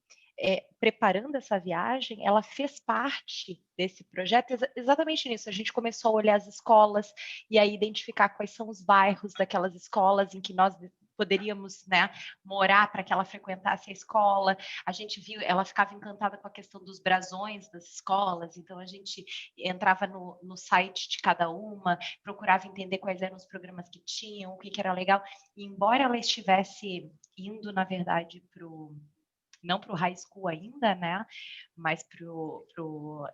preparando essa viagem, ela fez parte desse projeto exatamente nisso. A gente começou a olhar as escolas e aí identificar quais são os bairros daquelas escolas em que nós poderíamos, né, morar para que ela frequentasse a escola. A gente viu, ela ficava encantada com a questão dos brasões das escolas, então a gente entrava no site de cada uma, procurava entender quais eram os programas que tinham, o que era legal. E embora ela estivesse indo, na verdade, não para o high school ainda, né, mas para o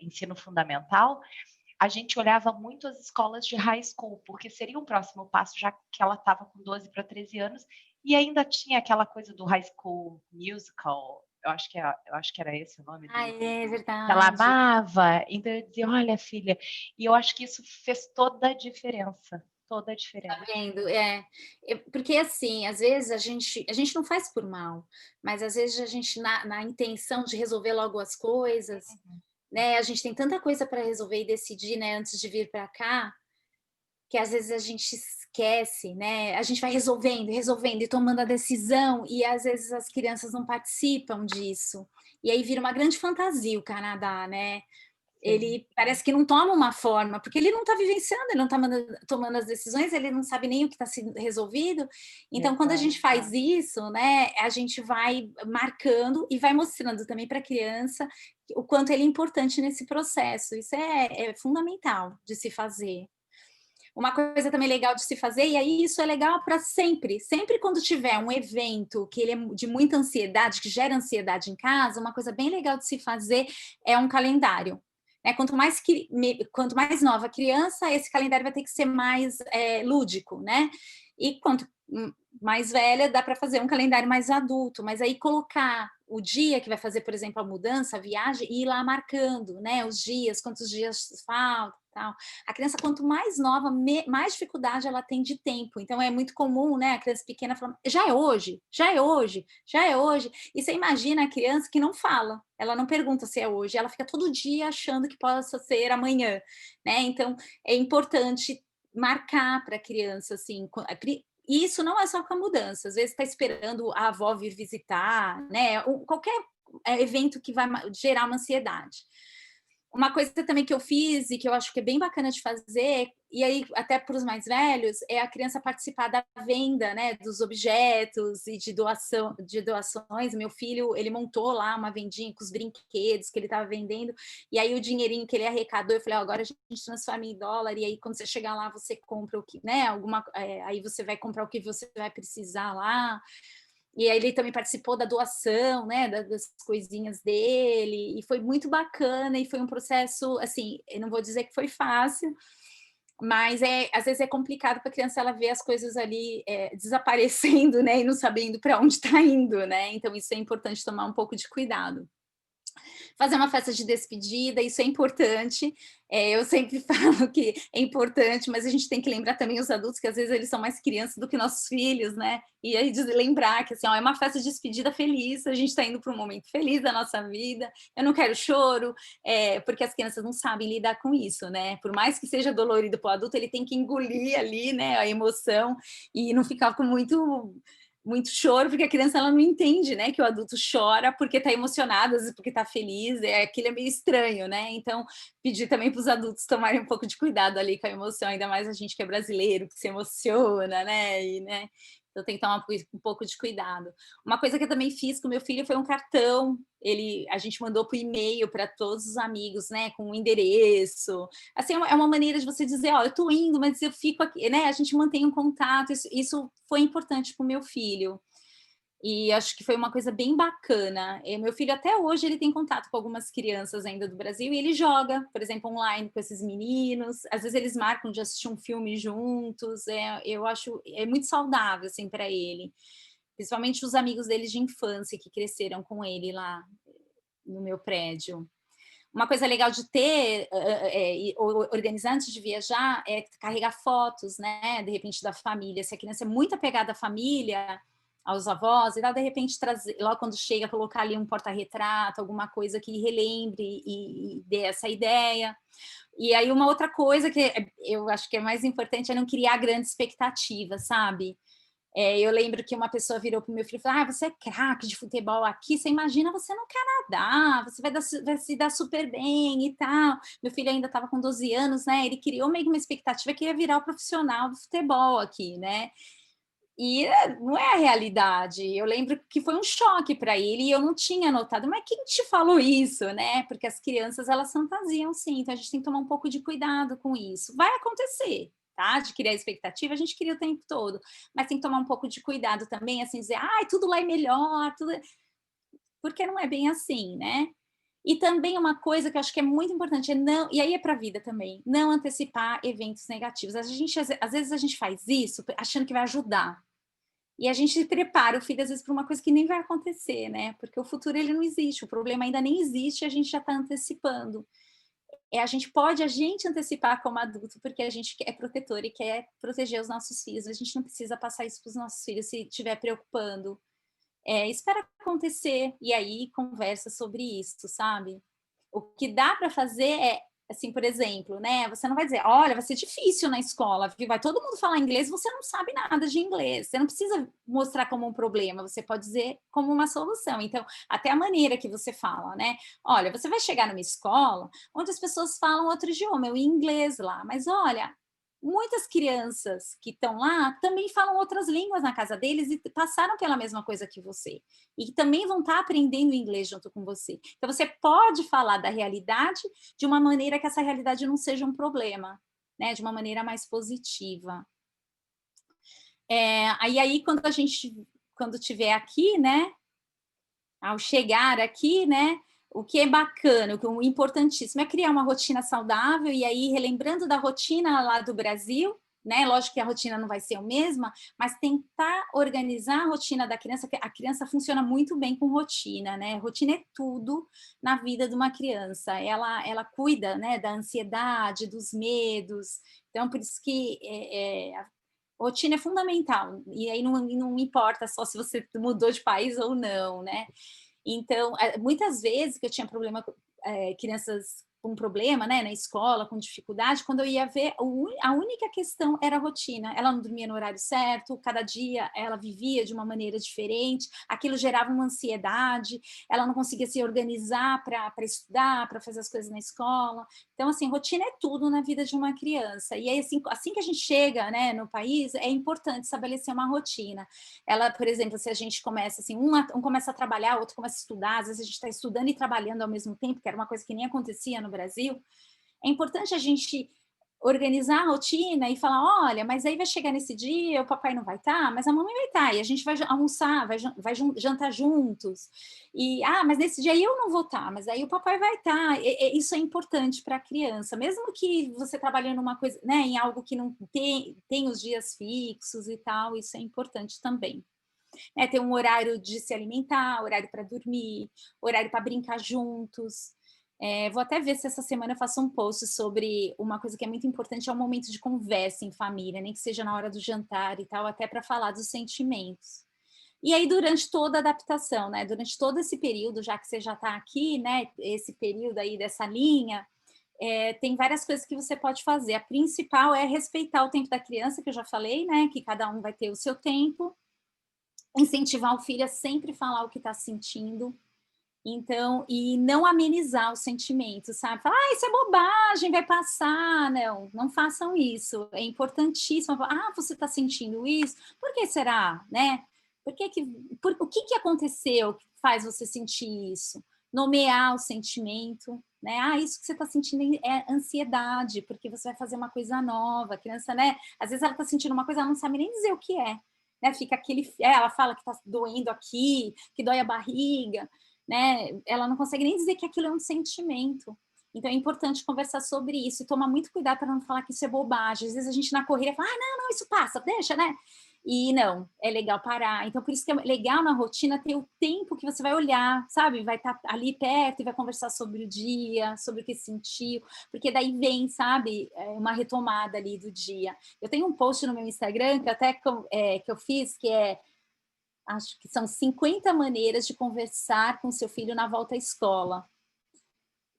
ensino fundamental, a gente olhava muito as escolas de high school, porque seria um próximo passo, já que ela estava com 12 para 13 anos, e ainda tinha aquela coisa do High School Musical, eu acho que era esse o nome é verdade. Ela amava, então eu dizia, olha, filha, e eu acho que isso fez toda a diferença. Toda a diferença. Tá vendo? Porque assim, às vezes a gente não faz por mal, mas às vezes a gente, na intenção de resolver logo as coisas, né? A gente tem tanta coisa para resolver e decidir, né, antes de vir para cá, que às vezes a gente esquece, né? A gente vai resolvendo e tomando a decisão, e às vezes as crianças não participam disso. E aí vira uma grande fantasia o Canadá, né? Ele parece que não toma uma forma, porque ele não está vivenciando, ele não está tomando as decisões, ele não sabe nem o que está sendo resolvido. Então, quando a gente faz isso, né, a gente vai marcando e vai mostrando também para a criança o quanto ele é importante nesse processo. Isso é fundamental de se fazer. Uma coisa também legal de se fazer, e aí isso é legal para sempre. Sempre quando tiver um evento que ele é de muita ansiedade, que gera ansiedade em casa, uma coisa bem legal de se fazer é um calendário. Né? Quanto mais nova a criança, esse calendário vai ter que ser mais lúdico, né? E quanto mais velha, dá para fazer um calendário mais adulto, mas aí colocar o dia que vai fazer, por exemplo, a mudança, a viagem, e ir lá marcando, né, os dias, quantos dias faltam, tal. A criança, quanto mais nova, mais dificuldade ela tem de tempo. Então, é muito comum, né, a criança pequena falando, já é hoje, já é hoje, já é hoje. E você imagina a criança que não fala, ela não pergunta se é hoje, ela fica todo dia achando que possa ser amanhã, né? Então, é importante marcar para a criança, assim, e isso não é só com a mudança, às vezes está esperando a avó vir visitar, né? Qualquer evento que vai gerar uma ansiedade. Uma coisa também que eu fiz e que eu acho que é bem bacana de fazer, e aí até para os mais velhos, é a criança participar da venda, né, dos objetos e de doações. Meu filho, ele montou lá uma vendinha com os brinquedos que ele estava vendendo, e aí o dinheirinho que ele arrecadou, eu falei, agora a gente transforma em dólar, e aí quando você chegar lá, você compra o que, né, aí você vai comprar o que você vai precisar lá. E aí ele também participou da doação, né, das coisinhas dele, e foi muito bacana, e foi um processo, assim, eu não vou dizer que foi fácil, mas às vezes é complicado para a criança ela ver as coisas ali desaparecendo, né, e não sabendo para onde está indo, né, então isso é importante tomar um pouco de cuidado. Fazer uma festa de despedida, isso é importante. Eu sempre falo que é importante, mas a gente tem que lembrar também os adultos que às vezes eles são mais crianças do que nossos filhos, né? E aí lembrar que assim, ó, é uma festa de despedida feliz, a gente está indo para um momento feliz da nossa vida, eu não quero choro, porque as crianças não sabem lidar com isso, né? Por mais que seja dolorido para o adulto, ele tem que engolir ali, né, a emoção e não ficar com muito choro, porque a criança ela não entende, né, que o adulto chora porque está emocionado, às vezes porque está feliz, aquilo é meio estranho, né? Então, pedir também para os adultos tomarem um pouco de cuidado ali com a emoção, ainda mais a gente que é brasileiro, que se emociona, né? Então tem que tomar um pouco de cuidado. Uma coisa que eu também fiz com o meu filho foi um cartão. A gente mandou por e-mail para todos os amigos, né, com o endereço. Assim, é uma maneira de você dizer, ó, eu estou indo, mas eu fico aqui, né? A gente mantém um contato. Isso foi importante para o meu filho. E acho que foi uma coisa bem bacana. Meu filho até hoje ele tem contato com algumas crianças ainda do Brasil e ele joga, por exemplo, online com esses meninos. Às vezes eles marcam de assistir um filme juntos. Eu acho muito saudável assim para ele, principalmente os amigos deles de infância que cresceram com ele lá no meu prédio. Uma coisa legal de ter, organizar antes de viajar, é carregar fotos, né? De repente da família. Se a criança é muito apegada à família, aos avós, e tal, de repente trazer, logo quando chega, colocar ali um porta-retrato, alguma coisa que relembre e dê essa ideia. E aí uma outra coisa que eu acho que é mais importante é não criar grandes expectativas, sabe? Eu lembro que uma pessoa virou para o meu filho e falou, você é craque de futebol aqui, você imagina você no Canadá, você vai se dar super bem e tal. Meu filho ainda estava com 12 anos, né? Ele criou meio que uma expectativa que ia virar o profissional do futebol aqui, né? E não é a realidade. Eu lembro que foi um choque para ele e eu não tinha notado. Mas quem te falou isso, né? Porque as crianças, elas fantasiam sim, então a gente tem que tomar um pouco de cuidado com isso. Vai acontecer, tá? De criar expectativa, a gente cria o tempo todo. Mas tem que tomar um pouco de cuidado também, assim, dizer, tudo lá é melhor, tudo... Porque não é bem assim, né? E também uma coisa que eu acho que é muito importante é não, e aí é para a vida também, não antecipar eventos negativos. Às vezes a gente faz isso achando que vai ajudar. E a gente prepara o filho, às vezes, para uma coisa que nem vai acontecer, né? Porque o futuro, ele não existe, o problema ainda nem existe e a gente já está antecipando. A gente pode antecipar como adulto, porque a gente é protetor e quer proteger os nossos filhos. A gente não precisa passar isso para os nossos filhos se estiver preocupando. Espera acontecer e aí conversa sobre isso, sabe? O que dá para fazer é, assim, por exemplo, né? Você não vai dizer, olha, vai ser difícil na escola, vai todo mundo falar inglês, você não sabe nada de inglês. Você não precisa mostrar como um problema, você pode dizer como uma solução. Então, até a maneira que você fala, né? Olha, você vai chegar numa escola onde as pessoas falam outro idioma, o inglês lá, mas olha, muitas crianças que estão lá também falam outras línguas na casa deles e passaram pela mesma coisa que você. E também vão estar aprendendo inglês junto com você. Então, você pode falar da realidade de uma maneira que essa realidade não seja um problema, né? De uma maneira mais positiva. Aí quando tiver aqui, né? Ao chegar aqui, né? O que é bacana, o importantíssimo é criar uma rotina saudável e aí relembrando da rotina lá do Brasil, né? Lógico que a rotina não vai ser a mesma, mas tentar organizar a rotina da criança, que a criança funciona muito bem com rotina, né? Rotina é tudo na vida de uma criança. Ela cuida, né, da ansiedade, dos medos. Então, por isso que a rotina é fundamental. E aí não importa só se você mudou de país ou não, né? Então, muitas vezes que eu tinha problema, crianças com problema, né, na escola, com dificuldade, quando eu ia ver, a única questão era a rotina. Ela não dormia no horário certo, cada dia ela vivia de uma maneira diferente, aquilo gerava uma ansiedade, ela não conseguia se organizar para estudar, para fazer as coisas na escola. Então, assim, rotina é tudo na vida de uma criança. E aí, assim que a gente chega, né, no país, é importante estabelecer uma rotina. Ela, por exemplo, se a gente começa assim, um começa a trabalhar, outro começa a estudar, às vezes a gente está estudando e trabalhando ao mesmo tempo, que era uma coisa que nem acontecia no Brasil, é importante a gente organizar a rotina e falar, olha, mas aí vai chegar nesse dia, o papai não vai estar, mas a mamãe vai estar, e a gente vai almoçar, vai jantar juntos, e, mas nesse dia eu não vou estar, mas aí o papai vai estar, isso é importante para a criança, mesmo que você trabalhe numa coisa, né, em algo que não tem os dias fixos e tal, isso é importante também. Ter um horário de se alimentar, horário para dormir, horário para brincar juntos. Vou até ver se essa semana eu faço um post sobre uma coisa que é muito importante, é o momento de conversa em família, nem que seja na hora do jantar e tal, até para falar dos sentimentos. E aí, durante toda a adaptação, né? Durante todo esse período, já que você já está aqui, né? Esse período aí dessa linha, tem várias coisas que você pode fazer. A principal é respeitar o tempo da criança, que eu já falei, né? Que cada um vai ter o seu tempo. Incentivar o filho a sempre falar o que está sentindo. Então, e não amenizar os sentimentos, sabe? Falar, isso é bobagem, vai passar. Não façam isso. É importantíssimo. Você está sentindo isso? Por que será, né? O que aconteceu que faz você sentir isso? Nomear o sentimento, né? Isso que você está sentindo é ansiedade, porque você vai fazer uma coisa nova. A criança, né? Às vezes ela está sentindo uma coisa, ela não sabe nem dizer o que é. Né? Fica ela fala que está doendo aqui, que dói a barriga, né? Ela não consegue nem dizer que aquilo é um sentimento. Então é importante conversar sobre isso e tomar muito cuidado para não falar que isso é bobagem. Às vezes a gente na corrida fala, não, isso passa, deixa, né? E não, é legal parar. Então por isso que é legal na rotina ter o tempo que você vai olhar, sabe? Vai estar ali perto e vai conversar sobre o dia, sobre o que sentiu, porque daí vem, sabe, uma retomada ali do dia. Eu tenho um post no meu Instagram que até que eu fiz, que acho que são 50 maneiras de conversar com seu filho na volta à escola.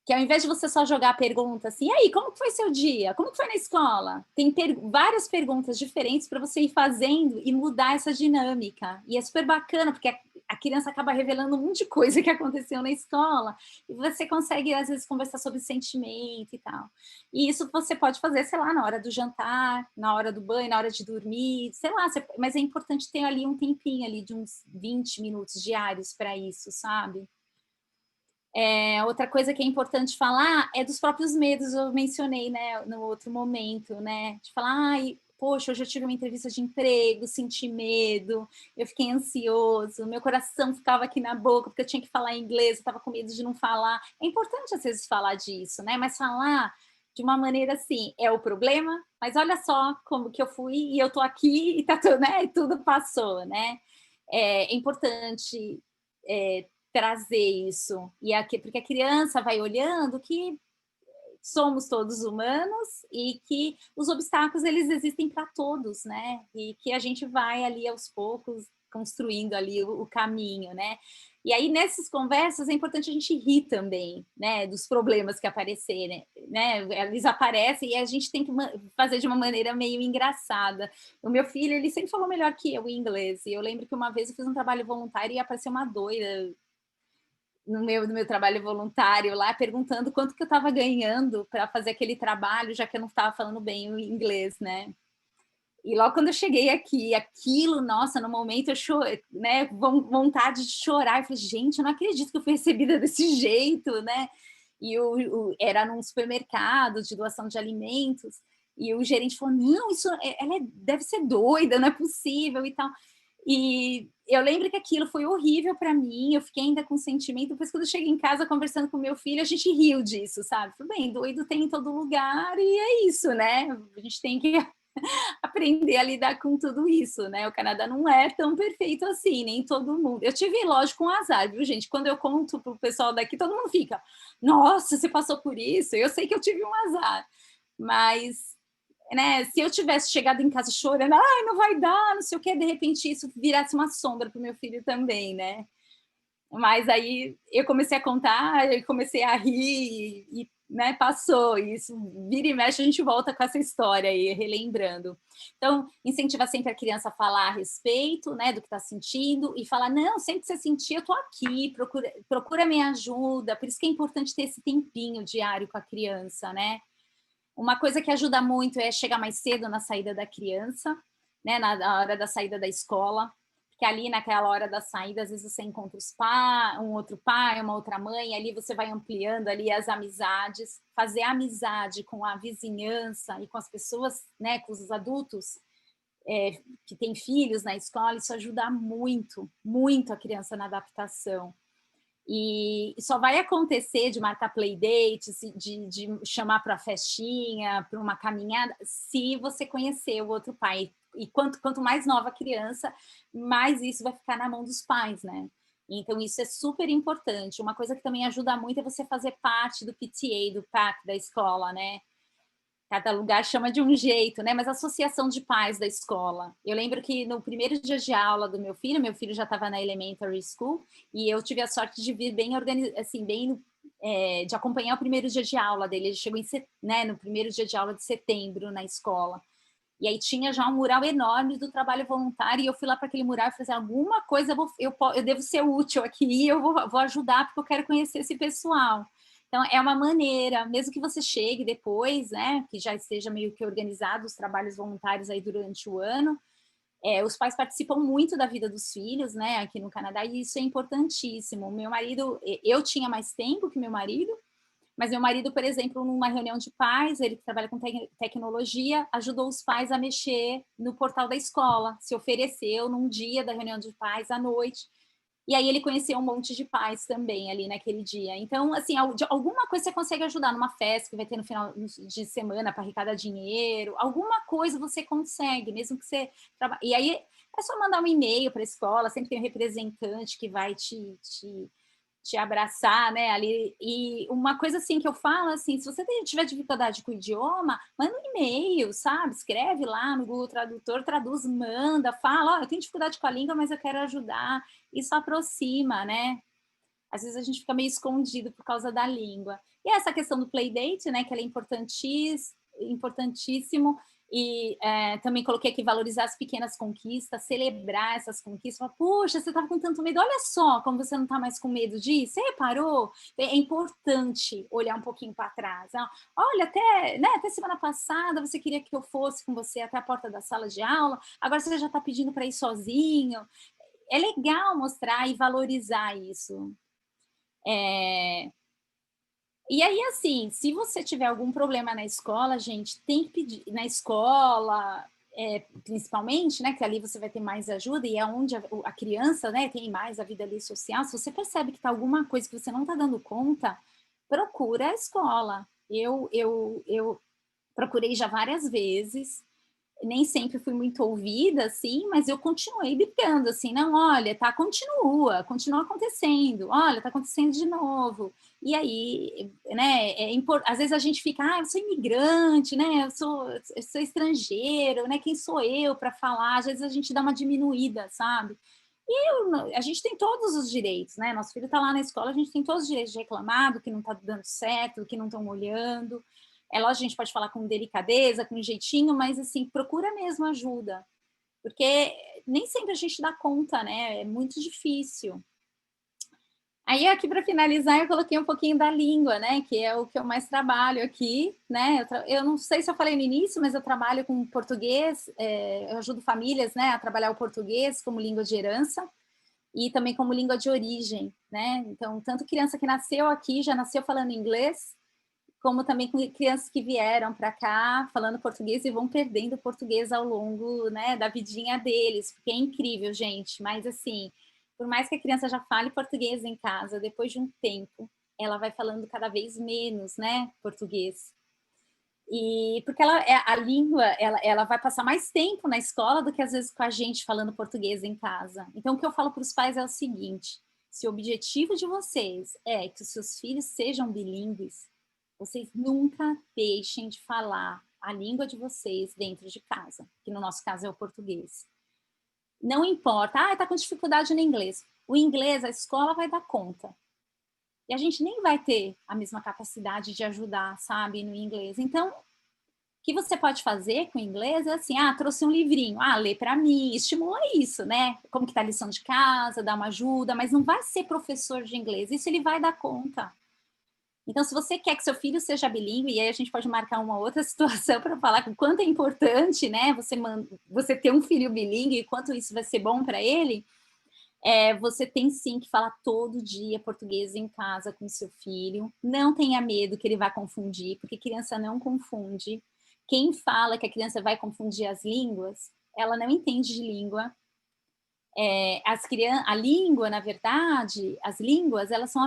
Que ao invés de você só jogar a pergunta assim, e aí, como foi seu dia? Como foi na escola? Tem várias perguntas diferentes para você ir fazendo e mudar essa dinâmica. E é super bacana, porque a criança acaba revelando um monte de coisa que aconteceu na escola, e você consegue, às vezes, conversar sobre sentimento e tal. E isso você pode fazer, sei lá, na hora do jantar, na hora do banho, na hora de dormir, sei lá, mas é importante ter ali um tempinho ali de uns 20 minutos diários para isso, sabe? Outra coisa que é importante falar é dos próprios medos, eu mencionei, né, no outro momento, né, de falar, poxa, hoje eu tive uma entrevista de emprego, senti medo, eu fiquei ansioso, meu coração ficava aqui na boca, porque eu tinha que falar inglês, eu estava com medo de não falar. É importante, às vezes, falar disso, né, mas falar de uma maneira assim, é o problema, mas olha só como que eu fui e eu tô aqui e tá tudo, né, e tudo passou, né. É importante trazer isso, porque a criança vai olhando que somos todos humanos e que os obstáculos eles existem para todos, né? E que a gente vai ali aos poucos construindo ali o caminho, né? E aí nessas conversas é importante a gente rir também, né? Dos problemas que aparecerem, né? Eles aparecem e a gente tem que fazer de uma maneira meio engraçada. O meu filho ele sempre falou melhor que eu em inglês. E eu lembro que uma vez eu fiz um trabalho voluntário e apareceu uma doida no meu trabalho voluntário lá, perguntando quanto que eu estava ganhando para fazer aquele trabalho, já que eu não estava falando bem o inglês, né? E logo quando eu cheguei aqui, aquilo, nossa, no momento eu chorei, né? Vontade de chorar. Eu falei, gente, eu não acredito que eu fui recebida desse jeito, né? E era num supermercado de doação de alimentos, e o gerente falou, não, ela deve ser doida, não é possível e tal. E eu lembro que aquilo foi horrível para mim, eu fiquei ainda com sentimento. Depois, quando eu cheguei em casa conversando com meu filho, a gente riu disso, sabe? Falei, bem, doido tem em todo lugar e é isso, né? A gente tem que aprender a lidar com tudo isso, né? O Canadá não é tão perfeito assim, nem todo mundo. Eu tive, lógico, um azar, viu, gente? Quando eu conto pro pessoal daqui, todo mundo fica, nossa, você passou por isso? Eu sei que eu tive um azar, mas, né, se eu tivesse chegado em casa chorando, ai, não vai dar, não sei o quê, de repente isso virasse uma sombra pro meu filho também, né? Mas aí eu comecei a contar, eu comecei a rir né, passou. E isso vira e mexe, a gente volta com essa história aí, relembrando. Então, incentiva sempre a criança a falar a respeito, né, do que está sentindo e falar, não, sempre que você sentir, eu estou aqui, procura minha ajuda. Por isso que é importante ter esse tempinho diário com a criança, né? Uma coisa que ajuda muito é chegar mais cedo na saída da criança, né, na hora da saída da escola, porque ali naquela hora da saída, às vezes você encontra um outro pai, uma outra mãe, ali você vai ampliando ali as amizades, fazer amizade com a vizinhança e com as pessoas, né, com os adultos que têm filhos na escola, isso ajuda muito, muito a criança na adaptação. E só vai acontecer de marcar playdates, de chamar para a festinha, para uma caminhada, se você conhecer o outro pai. E quanto mais nova a criança, mais isso vai ficar na mão dos pais, né? Então, isso é super importante. Uma coisa que também ajuda muito é você fazer parte do PTA, do PAC da escola, né? Cada lugar chama de um jeito, né? Mas a associação de pais da escola. Eu lembro que no primeiro dia de aula do meu filho já estava na elementary school, e eu tive a sorte de vir bem assim, de acompanhar o primeiro dia de aula dele. Ele chegou né, no primeiro dia de aula de setembro na escola. E aí tinha já um mural enorme do trabalho voluntário, e eu fui lá para aquele mural e falei assim, alguma coisa eu devo ser útil aqui, e eu vou ajudar, porque eu quero conhecer esse pessoal. Então, é uma maneira, mesmo que você chegue depois, né, que já esteja meio que organizado os trabalhos voluntários aí durante o ano, os pais participam muito da vida dos filhos, né, aqui no Canadá, e isso é importantíssimo. Meu marido, eu tinha mais tempo que meu marido, mas meu marido, por exemplo, numa reunião de pais, ele que trabalha com tecnologia, ajudou os pais a mexer no portal da escola, se ofereceu num dia da reunião de pais à noite. E aí ele conheceu um monte de pais também ali naquele dia. Então, assim, de alguma coisa você consegue ajudar numa festa que vai ter no final de semana para arrecadar dinheiro, alguma coisa você consegue, mesmo que você trabalhe. E aí é só mandar um e-mail para a escola, sempre tem um representante que vai te abraçar, né, ali. E uma coisa assim que eu falo, assim, se você tiver dificuldade com o idioma, manda um e-mail, sabe? Escreve lá no Google Tradutor, traduz, manda, fala, eu tenho dificuldade com a língua, mas eu quero ajudar. Isso aproxima, né? Às vezes a gente fica meio escondido por causa da língua. E essa questão do playdate, né, que ela é importantíssimo. E também coloquei aqui valorizar as pequenas conquistas, celebrar essas conquistas. Falar, puxa, você estava com tanto medo, olha só como você não está mais com medo disso. Você reparou? É importante olhar um pouquinho para trás. Olha, até semana passada você queria que eu fosse com você até a porta da sala de aula, agora você já está pedindo para ir sozinho. É legal mostrar e valorizar isso. E aí, assim, se você tiver algum problema na escola, gente, tem que pedir na escola, principalmente, né, que ali você vai ter mais ajuda e é onde a criança, né, tem mais a vida ali social. Se você percebe que está alguma coisa que você não está dando conta, procura a escola. Eu procurei já várias vezes, nem sempre fui muito ouvida, assim, mas eu continuei brigando, assim, não, olha, continua acontecendo, olha, tá acontecendo de novo. E aí, né, às vezes a gente fica, eu sou imigrante, né, eu sou estrangeiro, né, quem sou eu para falar? Às vezes a gente dá uma diminuída, sabe? E a gente tem todos os direitos, né, nosso filho tá lá na escola, a gente tem todos os direitos de reclamar do que não tá dando certo, do que não estão olhando. É lógico, a gente pode falar com delicadeza, com jeitinho, mas assim, procura mesmo ajuda, porque nem sempre a gente dá conta, né? É muito difícil. Aí aqui para finalizar eu coloquei um pouquinho da língua, né? Que é o que eu mais trabalho aqui, né? Eu não sei se eu falei no início, mas eu trabalho com português, eu ajudo famílias, né, a trabalhar o português como língua de herança e também como língua de origem, né? Então, tanto criança que nasceu aqui já nasceu falando inglês, como também com crianças que vieram para cá falando português e vão perdendo o português ao longo, né, da vidinha deles, porque é incrível, gente. Mas, assim, por mais que a criança já fale português em casa, depois de um tempo, ela vai falando cada vez menos, né, português. E porque a língua, ela vai passar mais tempo na escola do que às vezes com a gente falando português em casa. Então, o que eu falo para os pais é o seguinte: se o objetivo de vocês é que os seus filhos sejam bilíngues, vocês nunca deixem de falar a língua de vocês dentro de casa, que no nosso caso é o português. Não importa, está com dificuldade no inglês. O inglês, a escola vai dar conta. E a gente nem vai ter a mesma capacidade de ajudar, sabe, no inglês. Então, o que você pode fazer com o inglês é assim, trouxe um livrinho, lê para mim, estimula isso, né? Como que tá a lição de casa, dá uma ajuda, mas não vai ser professor de inglês, isso ele vai dar conta. Então, se você quer que seu filho seja bilíngue, e aí a gente pode marcar uma outra situação para falar o quanto é importante, né, você ter um filho bilíngue e quanto isso vai ser bom para ele, você tem sim que falar todo dia português em casa com seu filho. Não tenha medo que ele vá confundir, porque criança não confunde. Quem fala que a criança vai confundir as línguas, ela não entende de língua. A língua, na verdade, as línguas, elas são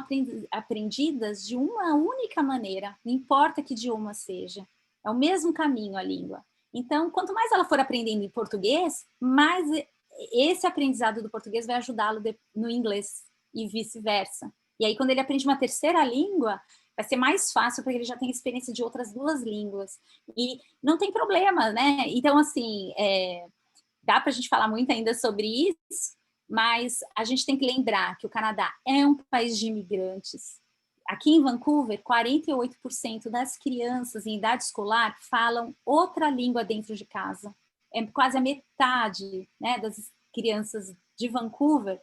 aprendidas de uma única maneira, não importa que idioma seja. É o mesmo caminho a língua. Então, quanto mais ela for aprendendo em português, mais esse aprendizado do português vai ajudá-lo no inglês e vice-versa. E aí, quando ele aprende uma terceira língua, vai ser mais fácil, porque ele já tem experiência de outras duas línguas. E não tem problema, né? Então, assim, dá para a gente falar muito ainda sobre isso, mas a gente tem que lembrar que o Canadá é um país de imigrantes. Aqui em Vancouver, 48% das crianças em idade escolar falam outra língua dentro de casa. É quase a metade, né, das crianças de Vancouver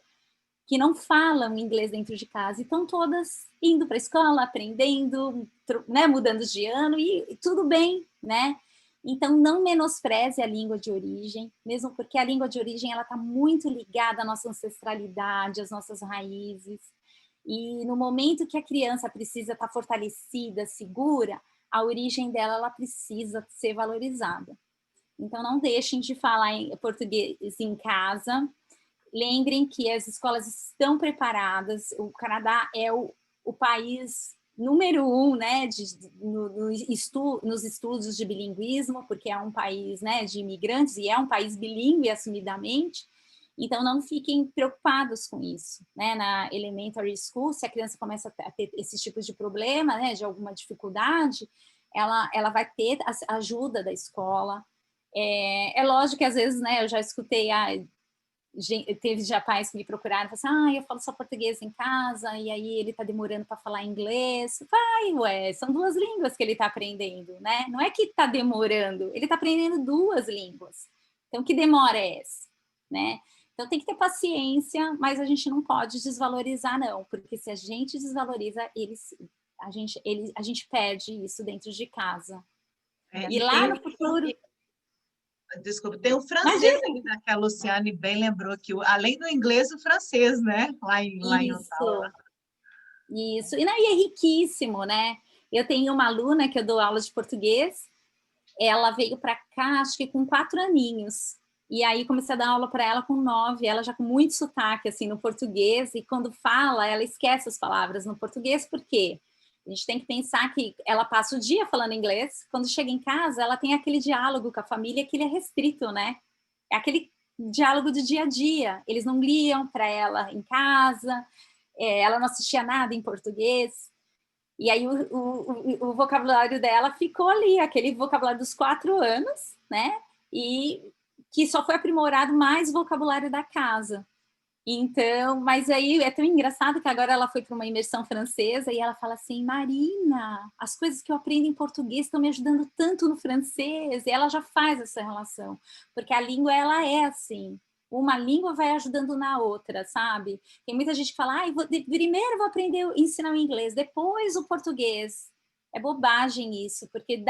que não falam inglês dentro de casa e estão todas indo para a escola, aprendendo, né, mudando de ano e tudo bem, né? Então, não menospreze a língua de origem, mesmo porque a língua de origem ela está muito ligada à nossa ancestralidade, às nossas raízes. E no momento que a criança precisa estar fortalecida, segura, a origem dela ela precisa ser valorizada. Então, não deixem de falar em português em casa. Lembrem que as escolas estão preparadas. O Canadá é o país número 1, né, nos estudos de bilinguismo, porque é um país, né, de imigrantes e é um país bilíngue assumidamente. Então, não fiquem preocupados com isso, né? Na elementary school, se a criança começa a ter esse tipo de problema, né, de alguma dificuldade, ela vai ter a ajuda da escola. É lógico que às vezes, né, eu já escutei, teve já pais que me procuraram e falaram assim, eu falo só português em casa, e aí ele tá demorando para falar inglês. Ué, são duas línguas que ele tá aprendendo, né? Não é que tá demorando, ele tá aprendendo duas línguas. Então, que demora é essa, né? Então, tem que ter paciência, mas a gente não pode desvalorizar, não, porque se a gente desvaloriza, a gente perde isso dentro de casa. E lá no futuro... Desculpa, tem o francês Imagina. ainda, que a Luciane bem lembrou, que além do inglês, o francês, né? Lá em Ottawa. Isso, e é riquíssimo, né? Eu tenho uma aluna que eu dou aula de português, ela veio para cá, acho que com 4 aninhos, e aí comecei a dar aula para ela com 9, ela já com muito sotaque, assim, no português, e quando fala, ela esquece as palavras no português, por quê? A gente tem que pensar que ela passa o dia falando inglês, quando chega em casa, ela tem aquele diálogo com a família que ele é restrito, né? É aquele diálogo do dia a dia, eles não liam para ela em casa, ela não assistia nada em português, e aí o vocabulário dela ficou ali, aquele vocabulário dos 4 anos, né? E que só foi aprimorado mais vocabulário da casa. Então, mas aí é tão engraçado que agora ela foi para uma imersão francesa e ela fala assim, Marina, as coisas que eu aprendo em português estão me ajudando tanto no francês, e ela já faz essa relação, porque a língua, ela é assim, uma língua vai ajudando na outra, sabe? Tem muita gente que fala, primeiro vou aprender a ensinar o inglês, depois o português. É bobagem isso, porque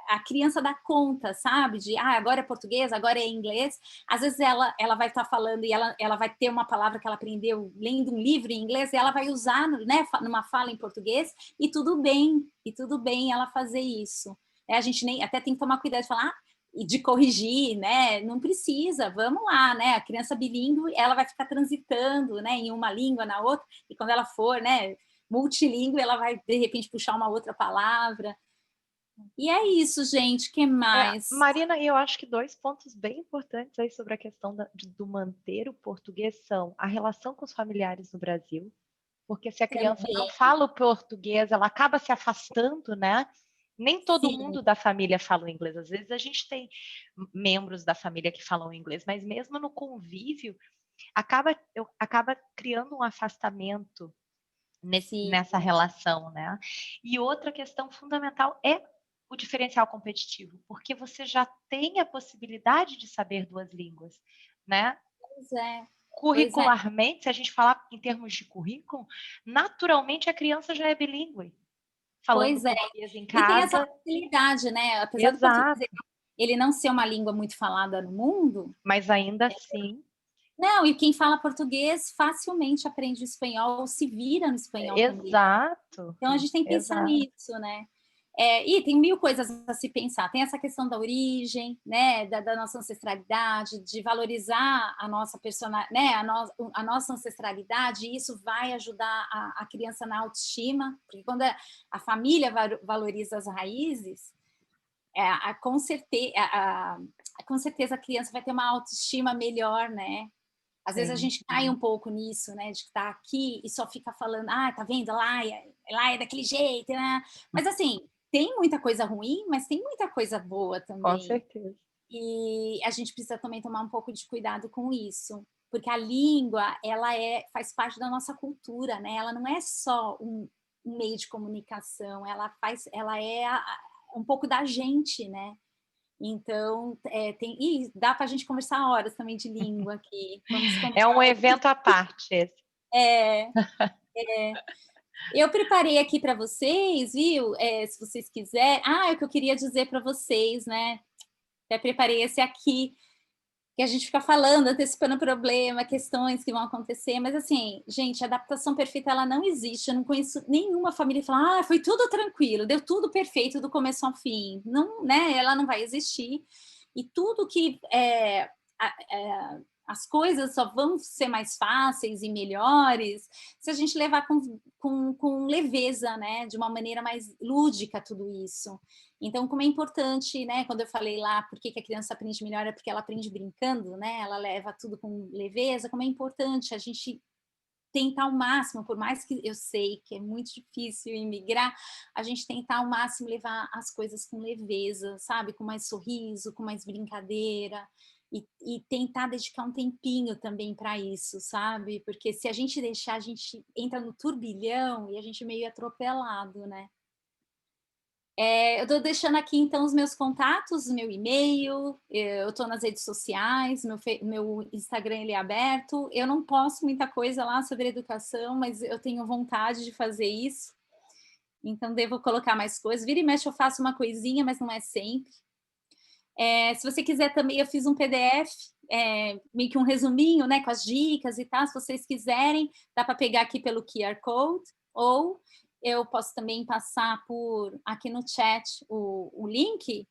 a criança dá conta, sabe? De, agora é português, agora é inglês. Às vezes ela vai estar falando e ela vai ter uma palavra que ela aprendeu lendo um livro em inglês e ela vai usar, né, numa fala em português, e tudo bem ela fazer isso. A gente até tem que tomar cuidado de falar, e de corrigir, né? Não precisa, vamos lá, né? A criança bilíngue, ela vai ficar transitando, né, em uma língua, na outra, e quando ela for, né, multilíngue, ela vai, de repente, puxar uma outra palavra. E é isso, gente, que mais? Marina, eu acho que 2 pontos bem importantes aí sobre a questão do manter o português são a relação com os familiares no Brasil, porque se a criança não Também, fala o português, ela acaba se afastando, né? Nem todo sim, mundo da família fala o inglês. Às vezes a gente tem membros da família que falam inglês, mas mesmo no convívio, acaba criando um afastamento sim, nessa relação, né? E outra questão fundamental é o diferencial competitivo, porque você já tem a possibilidade de saber 2 línguas, né? pois é, pois é. Curricularmente, se a gente falar em termos de currículo, naturalmente a criança já é bilíngue, falando Pois é. português em E tem essa casa. facilidade, né? Apesar do português Exato, ele não ser uma língua muito falada no mundo, mas ainda assim, não, e quem fala português facilmente aprende o espanhol ou se vira no espanhol também. exato, Então a gente tem que pensar exato. nisso, né? E tem mil coisas a se pensar. Tem essa questão da origem, né, da nossa ancestralidade, de valorizar a nossa né, a nossa ancestralidade, e isso vai ajudar a criança na autoestima, porque quando a família valoriza as raízes, com certeza a criança vai ter uma autoestima melhor, né? Às vezes a Sim. gente cai um pouco nisso, né? De estar aqui e só fica falando, tá vendo? Lá é daquele jeito, né? Mas assim, tem muita coisa ruim, mas tem muita coisa boa Com também. certeza. E a gente precisa também tomar um pouco de cuidado com isso. Porque a língua, faz parte da nossa cultura, né? Ela não é só um meio de comunicação, ela é um pouco da gente, né? Então, dá para a gente conversar horas também de língua aqui. Vamos É combinar. um evento à parte esse. É, eu preparei aqui para vocês, viu? Se vocês quiserem. É o que eu queria dizer para vocês, né? Até preparei esse aqui, que a gente fica falando, antecipando problema, questões que vão acontecer, mas assim, gente, a adaptação perfeita ela não existe. Eu não conheço nenhuma família que fala, foi tudo tranquilo, deu tudo perfeito do começo ao fim. Não, né? Ela não vai existir. E tudo que as coisas só vão ser mais fáceis e melhores se a gente levar com leveza, né? De uma maneira mais lúdica tudo isso. Então, como é importante, né? Quando eu falei lá, por que a criança aprende melhor, é porque ela aprende brincando, né? Ela leva tudo com leveza. Como é importante a gente tentar ao máximo, por mais que eu sei que é muito difícil imigrar, a gente tentar ao máximo levar as coisas com leveza, sabe? Com mais sorriso, com mais brincadeira. E tentar dedicar um tempinho também para isso, sabe? Porque se a gente deixar, a gente entra no turbilhão e a gente é meio atropelado, né? Eu estou deixando aqui, então, os meus contatos, meu e-mail, eu estou nas redes sociais, meu Instagram ele é aberto. Eu não posto muita coisa lá sobre educação, mas eu tenho vontade de fazer isso. Então, devo colocar mais coisas. Vira e mexe, eu faço uma coisinha, mas não é sempre. Se você quiser também, eu fiz um PDF, meio que um resuminho, né, com as dicas e tal. Se vocês quiserem, dá para pegar aqui pelo QR Code, ou eu posso também passar aqui no chat o link.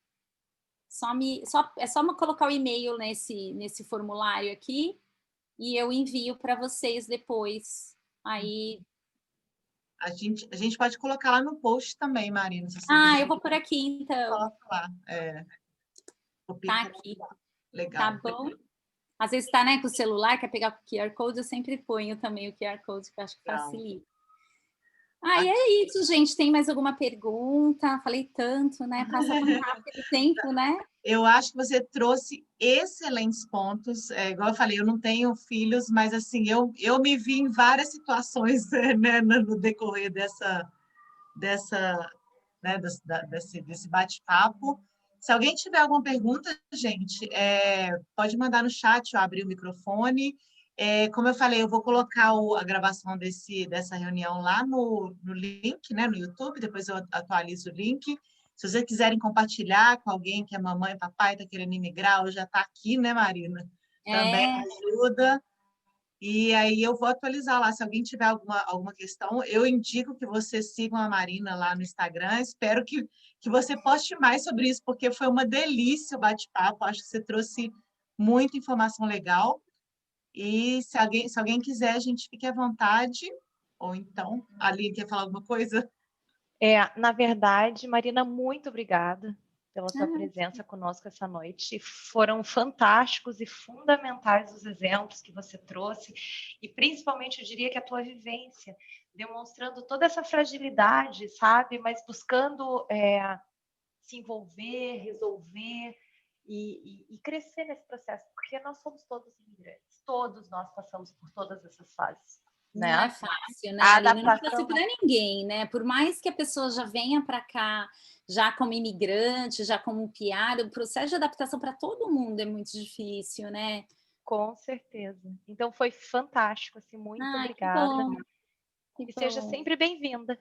É só colocar o e-mail nesse formulário aqui e eu envio para vocês depois. Aí. A gente pode colocar lá no post também, Marina, se você quiser. Eu vou por aqui então. Coloca lá. Tá aqui. Tá Legal. bom? Às vezes está, né, com o celular, quer pegar o QR Code, eu sempre ponho também o QR Code, que eu acho que facilita. E é isso, gente. Tem mais alguma pergunta? Falei tanto, né? Passa tão rápido o tempo, né? Eu acho que você trouxe excelentes pontos. Igual eu falei, eu não tenho filhos, mas assim, eu me vi em várias situações né, no decorrer desse bate-papo. Se alguém tiver alguma pergunta, gente, pode mandar no chat, eu abri o microfone. Como eu falei, eu vou colocar a gravação dessa reunião lá no link, né, no YouTube, depois eu atualizo o link. Se vocês quiserem compartilhar com alguém que é mamãe e papai, está querendo imigrar, ou já está aqui, né, Marina? Também ajuda. E aí eu vou atualizar lá. Se alguém tiver alguma questão, eu indico que vocês sigam a Marina lá no Instagram. Espero que você poste mais sobre isso, porque foi uma delícia o bate-papo. Acho que você trouxe muita informação legal. E se alguém quiser, a gente fique à vontade. Ou então, a Aline quer falar alguma coisa? Na verdade, Marina, muito obrigada pela tua presença conosco essa noite. Foram fantásticos e fundamentais os exemplos que você trouxe, e principalmente eu diria que a tua vivência, demonstrando toda essa fragilidade, sabe? Mas buscando se envolver, resolver e crescer nesse processo, porque nós somos todos imigrantes, todos nós passamos por todas essas fases. Não Né? é fácil, né, A Aline? Não é adaptação fácil para ninguém, né? Por mais que a pessoa já venha para cá, já como imigrante, já como PR, o processo de adaptação para todo mundo é muito difícil, né? Com certeza. Então foi fantástico, assim, muito obrigada. Que bom, e seja sempre bem-vinda.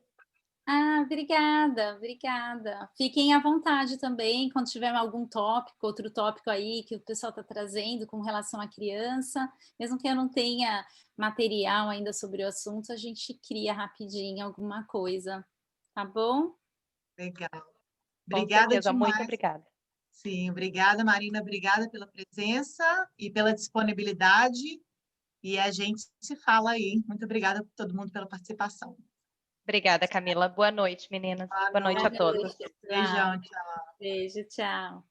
Obrigada, obrigada. Fiquem à vontade também, quando tiver algum tópico, outro tópico aí que o pessoal está trazendo com relação à criança, mesmo que eu não tenha material ainda sobre o assunto, a gente cria rapidinho alguma coisa, tá bom? Legal. Com Obrigada certeza, demais. muito obrigada. Sim, obrigada, Marina, obrigada pela presença e pela disponibilidade, e a gente se fala aí. Muito obrigada a todo mundo pela participação. Obrigada, Camila. Boa noite, meninas. Boa noite a todos. Beijão, tchau. Beijo, tchau.